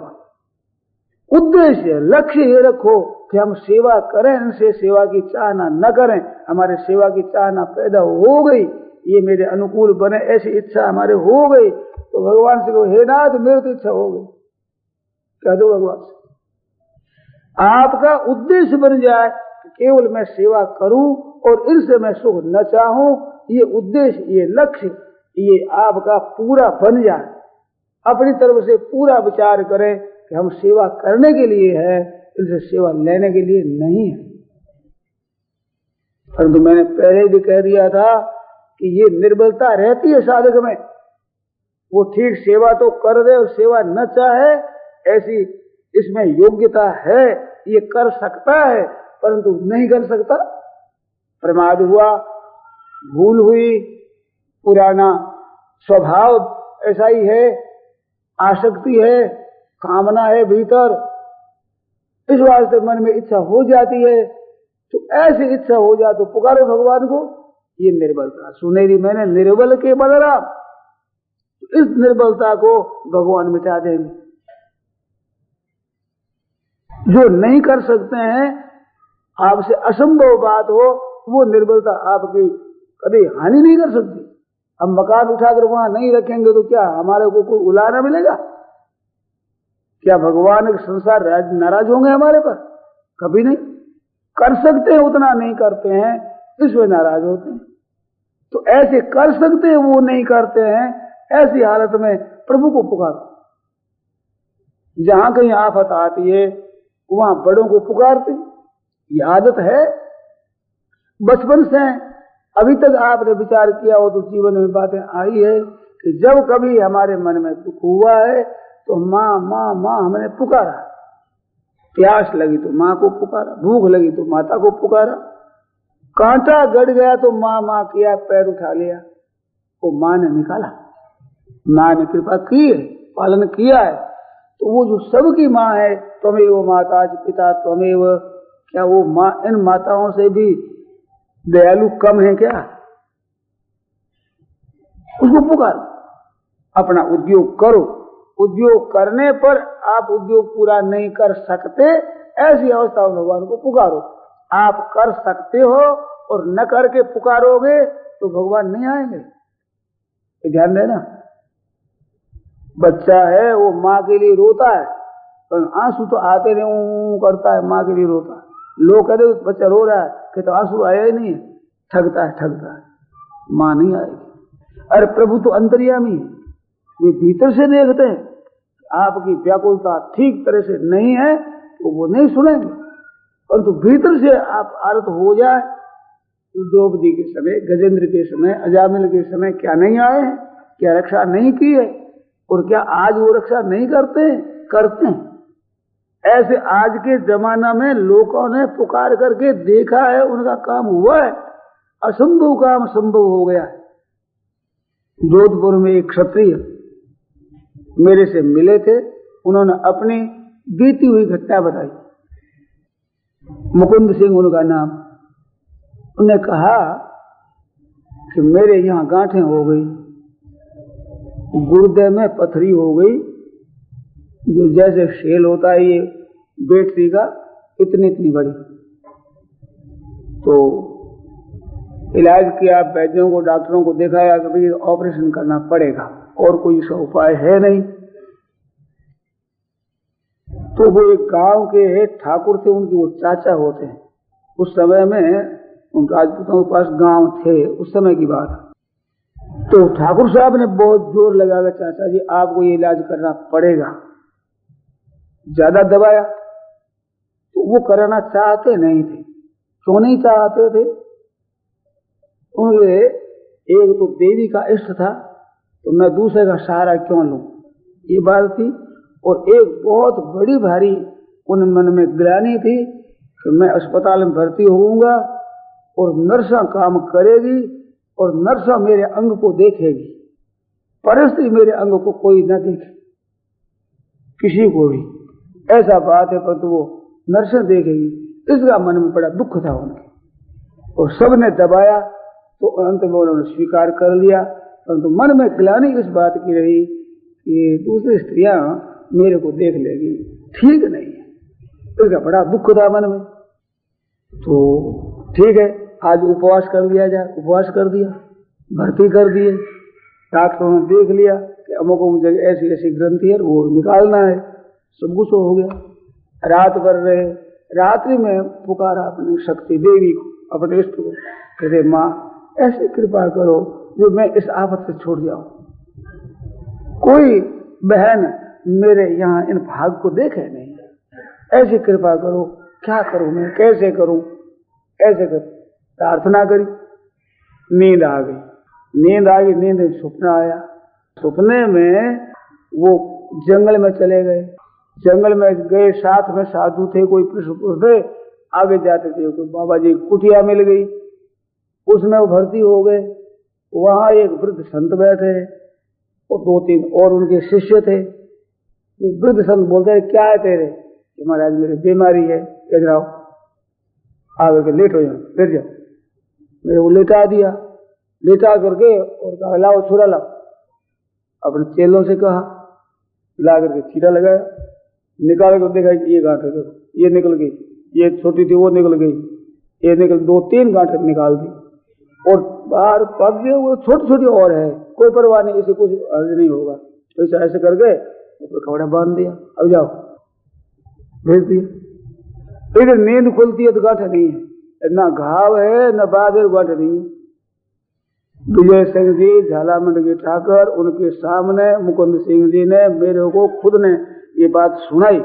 उद्देश्य लक्ष्य ये रखो कि हम सेवा करें, इनसे सेवा की चाहना न करें। हमारे सेवा की चाहना पैदा हो गई, ये मेरे अनुकूल बने, ऐसी इच्छा हमारे हो गई, तो भगवान से कहो हे नाथ मेरी तो इच्छा हो गई, कह दो भगवान से। आपका उद्देश्य बन जाए कि केवल मैं सेवा करूं और इनसे मैं सुख न चाहूं, ये उद्देश्य, ये लक्ष्य, ये आपका पूरा बन जाए। अपनी तरफ से पूरा विचार करें कि हम सेवा करने के लिए है, इनसे सेवा लेने के लिए नहीं है। परंतु मैंने पहले भी कह दिया था कि ये निर्बलता रहती है साधक में, वो ठीक सेवा तो कर दे और सेवा न चाहे, ऐसी इसमें योग्यता है, ये कर सकता है, परंतु नहीं कर सकता। प्रमाद हुआ, भूल हुई, पुराना स्वभाव ऐसा ही है, आसक्ति है, कामना है भीतर, इस वास्ते मन में इच्छा हो जाती है। तो ऐसी इच्छा हो जाए तो पुकारो भगवान को। ये निर्बलता सुनेरी मैंने निर्बल के बलराम, तो इस निर्बलता को भगवान मिटा देंगे। जो नहीं कर सकते हैं, आपसे असंभव बात हो, वो निर्बलता आपकी कभी हानि नहीं कर सकती। हम मकान उठाकर वहां नहीं रखेंगे तो क्या हमारे को कोई उलाना मिलेगा? क्या भगवान के संसार नाराज होंगे हमारे पर? कभी नहीं। कर सकते हैं उतना नहीं करते हैं, इसमें नाराज होते हैं। तो ऐसे कर सकते हैं वो नहीं करते हैं, ऐसी हालत में प्रभु को पुकारो। जहां कहीं आफत आती है वहां बड़ों को पुकारते, ये आदत है बचपन से। अभी तक आपने विचार किया हो तो जीवन में बातें आई है कि जब कभी हमारे मन में दुख हुआ है तो माँ माँ माँ हमने पुकारा, प्यास लगी तो माँ को पुकारा, भूख लगी तो माता को पुकारा, कांटा गड़ गया तो माँ माँ किया, पैर उठा लिया, वो माँ ने निकाला, माँ ने कृपा की है, पालन किया है। तो वो जो सबकी माँ है, त्वमेव माता पिता त्वमेव, क्या वो माँ इन माताओं से भी दयालु कम है क्या? उसको पुकारो, अपना उद्योग करो, उद्योग करने पर आप उद्योग पूरा नहीं कर सकते, ऐसी अवस्था में भगवान को पुकारो। आप कर सकते हो और न करके पुकारोगे तो भगवान नहीं आएंगे। तो ध्यान देना, बच्चा है वो माँ के लिए रोता है, पर आंसू तो आते नहीं, करता है माँ के लिए रोता है। लोग कहते बच्चा रो रहा है, कहते आंसू आया ही नहीं है, ठगता है, माँ नहीं आएगी। अरे प्रभु तो अंतर्यामी है, वे भीतर से देखते हैं, आपकी व्याकुलता ठीक तरह से नहीं है तो वो नहीं सुनेंगे, परंतु भीतर से आप आरत हो जाए। द्रौपदी के समय, गजेंद्र के समय, अजामिल के समय क्या नहीं आए हैं? क्या रक्षा नहीं की है? और क्या आज वो रक्षा नहीं करते हैं? ऐसे आज के जमाना में लोगों ने पुकार करके देखा है, उनका काम हुआ है, असंभव काम संभव हो गया है। जोधपुर में एक क्षत्रिय मेरे से मिले थे, उन्होंने अपनी बीती हुई घटना बताई। मुकुंद सिंह उनका नाम। उन्होंने कहा कि मेरे यहाँ गांठें हो गई, गुर्दे में पथरी हो गई, जो जैसे शेल होता है ये बेटरी का, इतनी बड़ी। तो इलाज किया, वैद्यों को, डॉक्टरों को दिखाया कि भाई ऑपरेशन करना पड़ेगा, और कोई इसका उपाय है नहीं। तो वो एक गांव के ठाकुर थे, उनके वो चाचा होते हैं। उस समय में उन राजपूतों के पास गांव थे, उस समय की बात। तो ठाकुर साहब ने बहुत जोर लगाया, चाचा जी आपको ये इलाज करना पड़ेगा। ज्यादा दबाया तो वो कराना चाहते नहीं थे। क्यों नहीं चाहते थे? उनके एक तो देवी का इष्ट था, तो मैं दूसरे का सहारा क्यों लूं, ये बात थी। और एक बहुत बड़ी भारी उन मन में ग्लानि थी कि मैं अस्पताल में भर्ती होऊंगा और नर्सा काम करेगी और नर्सा मेरे अंग को देखेगी, परिस्थिति मेरे अंग को कोई न देखे, किसी को भी, ऐसा बात है। परंतु वो नर्सें देखेगी, इसका मन में बड़ा दुख था उनके, और सबने दबाया तो अंत में उन्होंने स्वीकार कर लिया। परंतु मन में ग्लानि इस बात की रही कि दूसरी स्त्रियां मेरे को देख लेगी, ठीक नहीं है, इसका बड़ा दुख था मन में। तो ठीक है, आज उपवास कर लिया जाए। उपवास कर दिया, भर्ती कर दिए, डॉक्टरों ने देख लिया कि अमुक जगह ऐसी ऐसी ग्रंथि है, वो निकालना है, सब कुछ हो गया। रात भर रहे, रात्रि में पुकारा अपनी शक्ति देवी को, अपने इष्ट को, कहते माँ ऐसी कृपा करो जो मैं इस आफत से छूट जाऊं, कोई बहन मेरे यहाँ इन भाग को देखे नहीं, ऐसी कृपा करो, क्या करूं मैं, कैसे करूं, ऐसे कर प्रार्थना करी। नींद आ गई, नींद में सपना आया। सपने में वो जंगल में चले गए, जंगल में गए, साथ में साधु थे, कोई पुरुष थे, आगे जाते थे, कोई बाबा जी कुटिया मिल गई, उसमें वो भर्ती हो गए। वहां एक वृद्ध संत बैठे और 2-3 और उनके शिष्य थे। वृद्ध संत बोलते हैं क्या है तेरे? कि महाराज मेरी बीमारी है। कह जाओ आगे के लेट हो जाओ, फिर जाओ। मेरे को लेटा दिया, लेटा करके और कहा लाओ छुरा लाओ। अपने चेलों से कहा, ला करके छीटा लगाया, निकाल कर देखा कि ये गांठ है, ये निकल गई, ये छोटी थी वो निकल गई, ये निकल 2-3 गांठ निकाल दी, और बाहर पक गए वो छोटी छोटी और है, कोई परवाह नहीं, इसे कुछ अर्ज नहीं होगा। तो इसे ऐसे करके कपड़ा बांध दिया, अब जाओ, भेज दिया। इधर नींद खुलती है तो गांठ नहीं है, ना घाव है न बाद गांठ नहीं है। विजय सिंह जी झालामंड के ठाकर, उनके सामने मुकुंद सिंह जी ने मेरे को खुद ने ये बात सुनाई।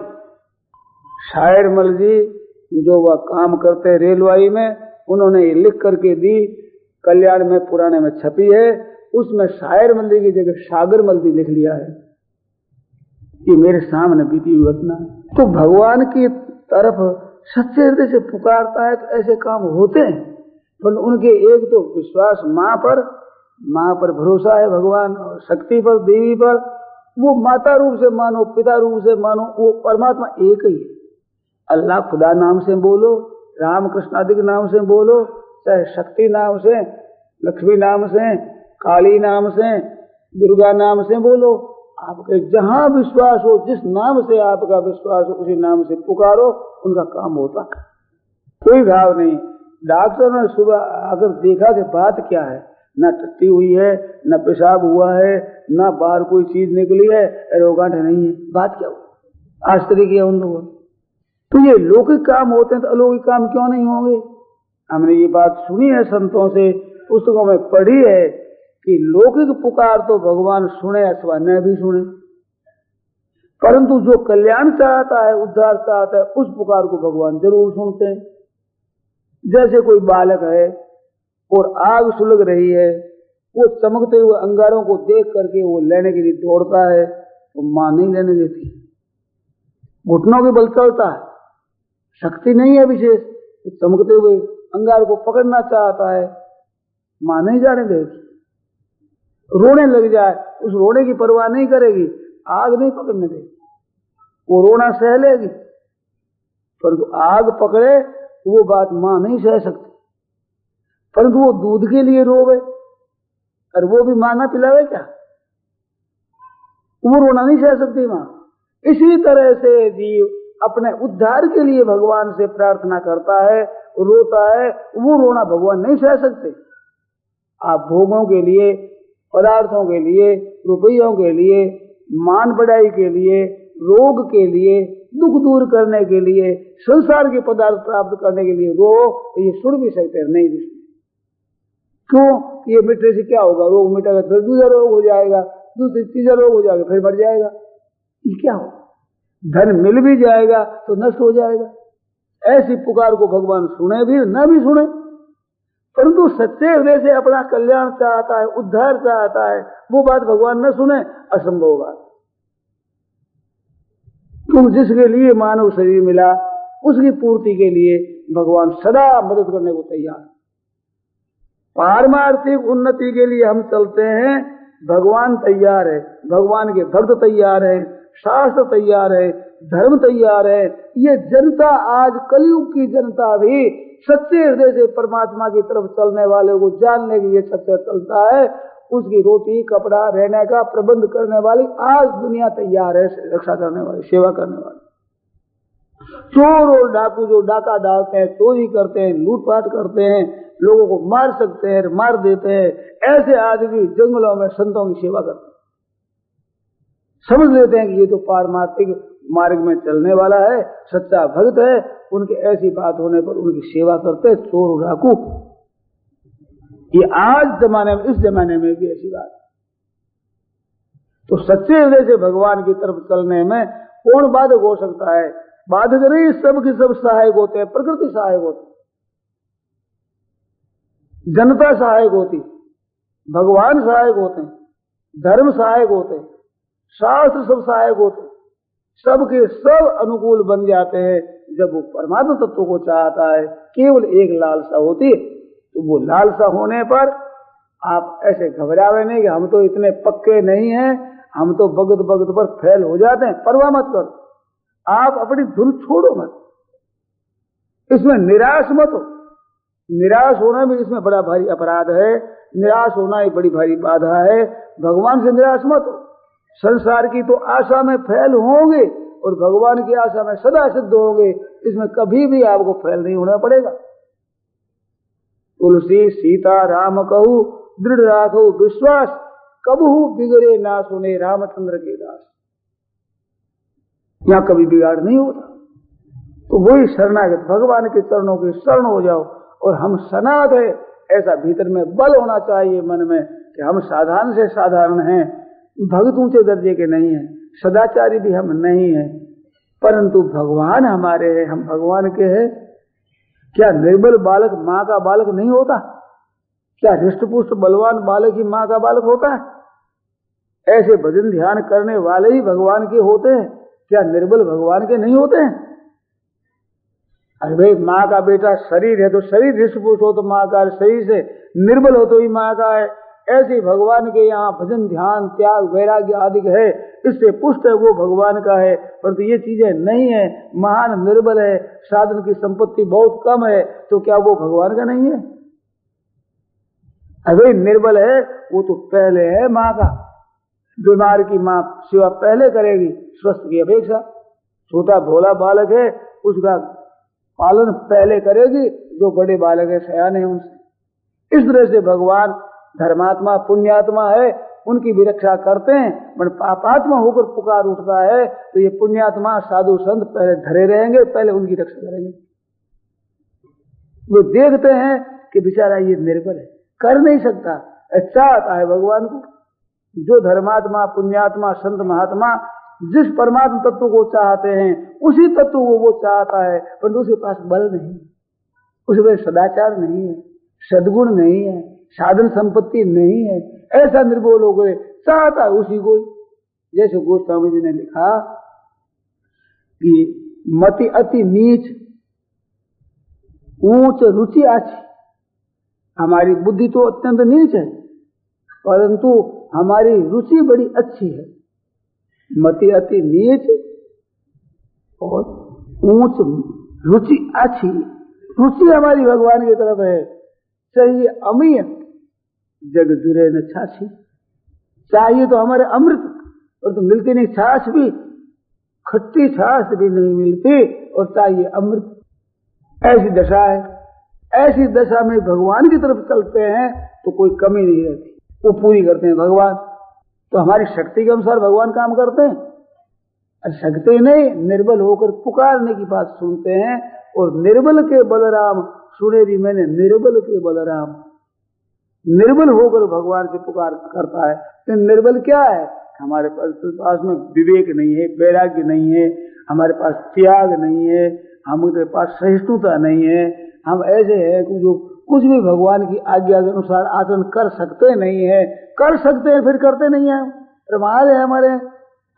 शायर मल जी जो वह काम करते रेलवाई में, उन्होंने ये लिख करके दी, कल्याण में पुराने में छपी है, उसमें शायर मल्ली की जगह सागर मल्ली लिख लिया है। ये मेरे सामने बीती हुई घटना है। तो भगवान की तरफ सच्चे हृदय से पुकारता है तो ऐसे काम होते हैं। पर उनके एक तो विश्वास माँ पर भरोसा है, भगवान और शक्ति पर, देवी पर। वो माता रूप से मानो, पिता रूप से मानो, वो परमात्मा एक ही है। अल्लाह खुदा नाम से बोलो, राम कृष्ण आदि के नाम से बोलो, चाहे शक्ति नाम से, लक्ष्मी नाम से, काली नाम से, दुर्गा नाम से बोलो, आपके जहां विश्वास हो, जिस नाम से आपका विश्वास हो, उसी नाम से पुकारो, उनका काम होता है। कोई घाव नहीं। डॉक्टर ने सुबह आकर देखा कि बात क्या है, न टट्टी हुई है, न पेशाब हुआ है, न बाहर कोई चीज निकली है, रोगांठ नहीं है, बात क्या हुई? आश्चर्य किया उन लोगों। तो ये लौकिक काम होते हैं तो अलौकिक काम क्यों नहीं होंगे? हमने ये बात सुनी है संतों से, पुस्तकों में पढ़ी है कि लौकिक पुकार तो भगवान सुने अथवा न भी सुने, परंतु जो कल्याण चाहता है, उद्धार चाहता है, उस पुकार को भगवान जरूर सुनते हैं। जैसे कोई बालक है और आग सुलग रही है, वो चमकते हुए अंगारों को देख करके वो लेने के लिए दौड़ता है, तो मां नहीं लेने देती, घुटनों के बल चलता है, शक्ति नहीं है विशेष, तो चमकते हुए अंगार को पकड़ना चाहता है, मां नहीं जाने देगी, रोने लग जाए, उस रोने की परवाह नहीं करेगी, आग नहीं पकड़ने देगी, वो रोना सह लेगी, परंतु आग पकड़े वो बात मां नहीं सह सकती। परंतु वो दूध के लिए रोवे और वो भी मां ना पिलावे क्या, वो रोना नहीं सह सकती मां। इसी तरह से जीव अपने उद्धार के लिए भगवान से प्रार्थना करता है, रोता है, वो रोना भगवान नहीं सह सकते। आप भोगों के लिए, पदार्थों के लिए, रुपयों के लिए, मान बढ़ाई के लिए, रोग के लिए, दुख दूर करने के लिए, संसार के पदार्थ प्राप्त करने के लिए रो, तो ये सुन भी सकते हैं, नहीं भी। क्यों? ये मिटने से क्या होगा? रोग मिटेगा फिर दूसरा रोग हो जाएगा, दूसरी तीसरा रोग हो जाएगा, फिर मर जाएगा, ये क्या होगा? धन मिल भी जाएगा तो नष्ट हो जाएगा। ऐसी पुकार को भगवान सुने भी न भी सुने, परंतु सच्चे हृदय से अपना कल्याण चाहता है, उद्धार चाहता है, वो बात भगवान न सुने, असंभव बात। क्योंकि जिसके लिए मानव शरीर मिला, उसकी पूर्ति के लिए भगवान सदा मदद करने को तैयार। पारमार्थिक उन्नति के लिए हम चलते हैं, भगवान तैयार है, भगवान के भक्त तैयार है, शास्त्र तैयार है, धर्म तैयार है। ये जनता, आज कलयुग की जनता भी सच्चे हृदय से परमात्मा की तरफ चलने वाले को जानने के लिए सच्चा चलता है, उसकी रोटी कपड़ा रहने का प्रबंध करने वाली आज दुनिया तैयार है, रक्षा करने वाली, सेवा करने वाली। चोर और डाकू जो डाका डालते हैं, चोरी करते हैं, लूटपाट करते हैं, लोगों को मार सकते हैं, मार देते हैं, ऐसे आदमी जंगलों में संतों की सेवा करते हैं, समझ लेते हैं कि ये तो पारमार्थिक मार्ग में चलने वाला है, सच्चा भक्त है, उनके ऐसी बात होने पर उनकी सेवा करते हैं चोर और डाकू। ये आज जमाने में, इस जमाने में भी ऐसी बात। तो सच्चे हृदय से भगवान की तरफ चलने में कौन बाधक हो सकता है? बाधक नहीं, सब के सब सहायक होते हैं, प्रकृति सहायक होती, जनता सहायक होती, भगवान सहायक होते हैं, धर्म सहायक होते हैं, शास्त्र सब सहायक होते हैं, सबके सब अनुकूल बन जाते हैं जब वो परमात्मा तत्व को चाहता है। केवल एक लालसा होती है, तो वो लालसा होने पर आप ऐसे घबरावे नहीं कि हम तो इतने पक्के नहीं हैं, हम तो भगत भगत पर फेल हो जाते हैं, परवाह मत करो। आप अपनी धुन छोड़ो मत, इसमें निराश मत हो। निराश होना भी इसमें बड़ा भारी अपराध है, निराश होना ही बड़ी भारी बाधा है। भगवान से निराश मत हो। संसार की तो आशा में फेल होंगे और भगवान की आशा में सदा सिद्ध होंगे, इसमें कभी भी आपको फेल नहीं होना पड़ेगा। तुलसी सीता राम कहू, दृढ़ राखो विश्वास, कबहू बिगड़े ना सुने रामचंद्र के दास। यहां कभी बिगाड़ नहीं होता। तो वही शरणागत भगवान के चरणों के शरण हो जाओ, और हम सनाथ है, ऐसा भीतर में बल होना चाहिए मन में कि हम साधारण से साधारण हैं, भगत ऊंचे दर्जे के नहीं हैं, सदाचारी भी हम नहीं हैं, परंतु भगवान हमारे हैं, हम भगवान के हैं। क्या निर्बल बालक माँ का बालक नहीं होता? क्या हृष्टपुष्ट बलवान बालक ही माँ का बालक होता है? ऐसे भजन ध्यान करने वाले ही भगवान के होते हैं, क्या निर्बल भगवान के नहीं होते हैं? अरे भाई, माँ का बेटा शरीर है तो शरीर हृष्टपुष्ट हो तो माँ का, शरीर से निर्बल हो तो ही माँ का है। ऐसे भगवान के यहाँ भजन ध्यान त्याग वैराग्य आदि है, इससे पुष्ट है, वो भगवान का है। परंतु ये चीजें नहीं है, महान निर्बल है, साधन की संपत्ति बहुत कम है, तो क्या वो भगवान का नहीं है? अरे निर्बल है वो तो पहले है माँ का, बीमार की माँ सेवा पहले करेगी स्वस्थ की अपेक्षा। छोटा भोला बालक है उसका पालन पहले करेगी जो बड़े बालक है सयाने उनसे। इस तरह से भगवान धर्मात्मा पुण्यात्मा है उनकी भी रक्षा करते हैं, पर पापात्मा होकर पुकार उठता है तो ये पुण्यात्मा साधु संत पहले धरे रहेंगे, पहले उनकी रक्षा करेंगे। वो देखते हैं कि बेचारा ये निर्बल है, कर नहीं सकता, चाहता है भगवान को। जो धर्मात्मा पुण्यात्मा संत महात्मा जिस परमात्मा तत्व को चाहते हैं उसी तत्व को वो चाहता है, परंतु उसके पास बल नहीं, उसमें सदाचार नहीं है, सद्गुण नहीं है, साधन संपत्ति नहीं है, ऐसा निर्बोल हो गए, चाहता है उसी को। जैसे गोस्वामी जी ने लिखा कि मति अति नीच ऊंच रुचि आची। हमारी बुद्धि तो अत्यंत नीच है परंतु हमारी रुचि बड़ी अच्छी है। मति अति नीच और ऊंच रुचि अच्छी, रुचि हमारी भगवान की तरफ है। चाहिए अमीय जग जुरे न छाछी, चाहिए तो हमारे अमृत और तो मिलती नहीं, छाछ भी खट्टी छाछ भी नहीं मिलती और चाहिए अमृत। ऐसी दशा है, ऐसी दशा में भगवान की तरफ चलते हैं तो कोई कमी नहीं रहती, वो पूरी करते हैं भगवान। तो हमारी शक्ति के अनुसार भगवान काम करते हैं, और शक्ति नहीं निर्बल होकर पुकारने की बात सुनते हैं। और निर्बल के बलराम सुने भी मैंने, निर्बल के बलराम, निर्बल होकर भगवान से पुकार करता है। तो निर्बल क्या है? हमारे पास में विवेक नहीं है, वैराग्य नहीं है, हमारे पास त्याग नहीं है, हमारे पास सहिष्णुता नहीं है। हम ऐसे हैं कि जो कुछ भी भगवान की आज्ञा के अनुसार आचरण कर सकते नहीं है, कर सकते हैं फिर करते नहीं है। प्रमाण है हमारे,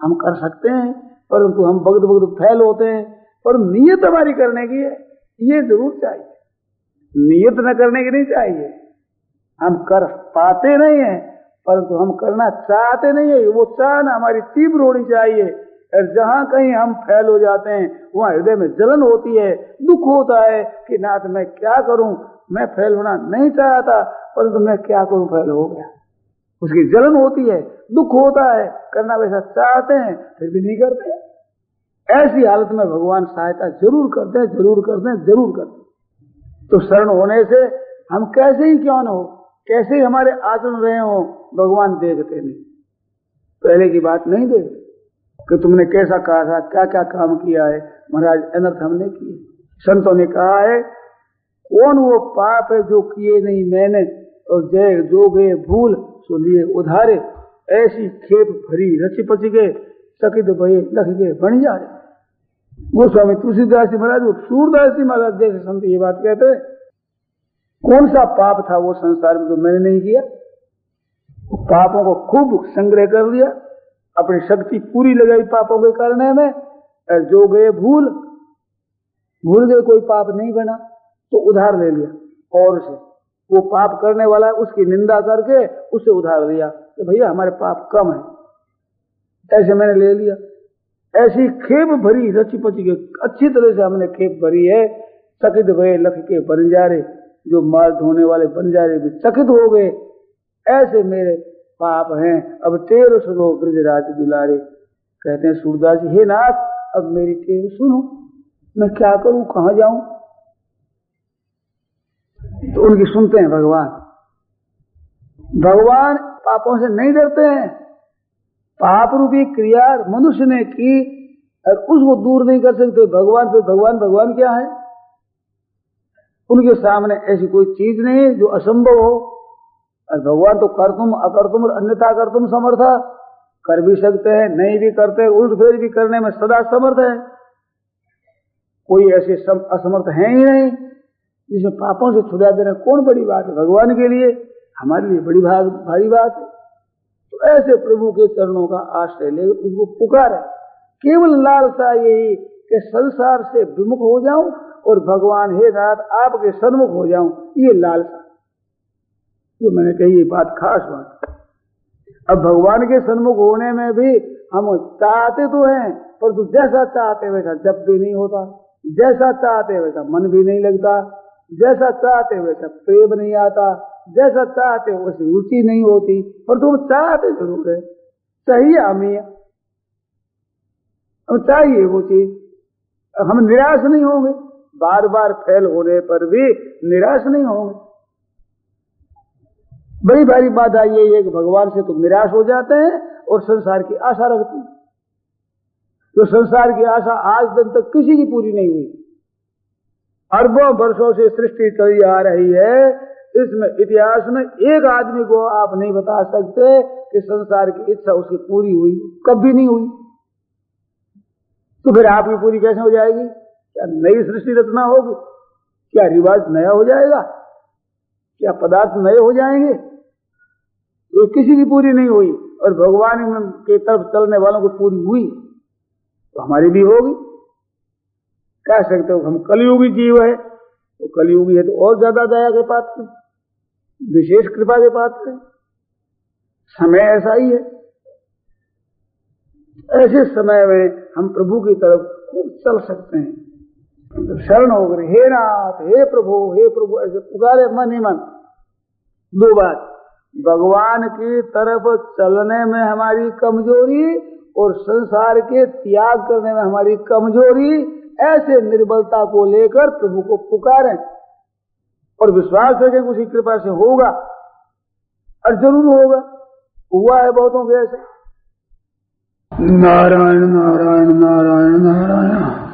हम कर सकते हैं परंतु हम भगत भगत फैल होते हैं। पर नियत हमारी करने की है, ये जरूर चाहिए, नियत न करने की नहीं चाहिए। हम कर पाते नहीं है परंतु हम करना चाहते नहीं है, वो चाहना हमारी तीव्र होनी चाहिए। और जहां कहीं हम फैल हो जाते हैं वहां हृदय में जलन होती है, दुख होता है कि नाथ मैं क्या करूं, मैं फैल होना नहीं चाहता परंतु मैं क्या करूं, फैल हो गया। उसकी जलन होती है, दुख होता है, करना वैसा चाहते हैं फिर भी नहीं करते। ऐसी हालत में भगवान सहायता जरूर करते हैं, जरूर करते हैं, जरूर करते हैं। तो शरण होने से हम कैसे ही क्यों न हो, कैसे ही हमारे आचरण रहे हो, भगवान देखते नहीं। पहले की बात नहीं देखते कि तुमने कैसा कहा था, क्या क्या काम किया है। महाराज अनर्थ हमने किए। संतों ने कहा है कौन वो पाप है जो किए नहीं मैंने, और जय जो गए भूल सो लिए उधारे। ऐसी खेप भरी रची पची गए सकित भये लख गए बन जा रहे। गोस्वामी तुलसीदास जी महाराज, सूरदास जी महाराज जैसे संत ये बात कहते। कौन सा पाप था वो संसार में जो मैंने नहीं किया? पापों को खूब संग्रह कर लिया, अपनी शक्ति पूरी लगाई पापों के करने में, और जो गए भूल गए, कोई पाप नहीं बना तो उधार ले लिया। और से वो पाप करने वाला है उसकी निंदा करके उससे उधार लिया कि भैया हमारे पाप कम है, ऐसे मैंने ले लिया। ऐसी खेप भरी रची पची के अच्छी तरह से हमने खेप भरी है। चकित भये लख के बंजारे, जो माल ढोने वाले बंजारे भी चकित हो गए, ऐसे मेरे पाप हैं। अब टेर सुनो ब्रजराज दुलारे। कहते हैं सूरदास जी, हे नाथ अब मेरी टेर सुनो, मैं क्या करूं, कहां जाऊं? तो उनकी सुनते हैं भगवान। भगवान पापों से नहीं डरते हैं। पाप रूपी क्रिया मनुष्य ने की और उसको दूर नहीं कर सकते भगवान से। भगवान क्या है? उनके सामने ऐसी कोई चीज नहीं है जो असंभव हो। और भगवान तो कर्तुम अकर्तुम और अन्यथा कर्तुम समर्था, कर भी सकते हैं, नहीं भी करते, उल्ट फेर भी करने में सदा समर्थ है। कोई ऐसे असमर्थ है ही नहीं। जिसमें पापों से छुड़ा देना कौन बड़ी बात है? भगवान के लिए, हमारे लिए बड़ी भारी बात है। तो ऐसे प्रभु के चरणों का आश्रय ले उनको पुकारे। केवल लालसा यही कि संसार से विमुख हो जाऊं और भगवान हे नाथ आपके सन्मुख हो जाऊं, ये लालसा जो मैंने कही, ये बात खास बात। अब भगवान के सन्मुख होने में भी हम चाहते तो हैं पर जैसा चाहते वैसा जब भी नहीं होता, जैसा चाहते वैसा मन भी नहीं लगता, जैसा चाहते वैसा प्रेम नहीं आता, जैसा चाहते वैसी रुचि नहीं होती। पर तुम चाहते जरूर है, चाहिए हमें, हमें चाहिए वो चीज, हम निराश नहीं होंगे, बार बार फेल होने पर भी निराश नहीं होंगे। बड़ी भारी बात आई है कि भगवान से तो निराश हो जाते हैं और संसार की आशा रखते हैं। तो संसार की आशा आज दिन तक किसी की पूरी नहीं हुई। अरबों वर्षों से सृष्टि चली आ रही है, इसमें इतिहास में एक आदमी को आप नहीं बता सकते कि संसार की इच्छा उसकी पूरी हुई, कभी नहीं हुई। तो फिर आपकी पूरी कैसे हो जाएगी? क्या नई सृष्टि रचना होगी? क्या रिवाज नया हो जाएगा? क्या पदार्थ नए हो जाएंगे? ये किसी की पूरी नहीं हुई और भगवान के तरफ चलने वालों की पूरी हुई तो हमारी भी होगी। कह सकते हो हम कलयुगी जीव है, तो कलयुगी है तो और ज्यादा दया के पात्र, विशेष कृपा के पात्र है। समय ऐसा ही है। ऐसे समय में हम प्रभु की तरफ खूब चल सकते हैं। शरण हो गए, हे नाथ, हे प्रभु, ऐसे पुकारे मन ही मन। दो बात, भगवान की तरफ चलने में हमारी कमजोरी और संसार के त्याग करने में हमारी कमजोरी, ऐसे निर्बलता को लेकर प्रभु को पुकारें और विश्वास रखें उसी कृपा से होगा, और जरूर होगा। हुआ है बहुतों के ऐसे। नारायण नारायण नारायण नारायण।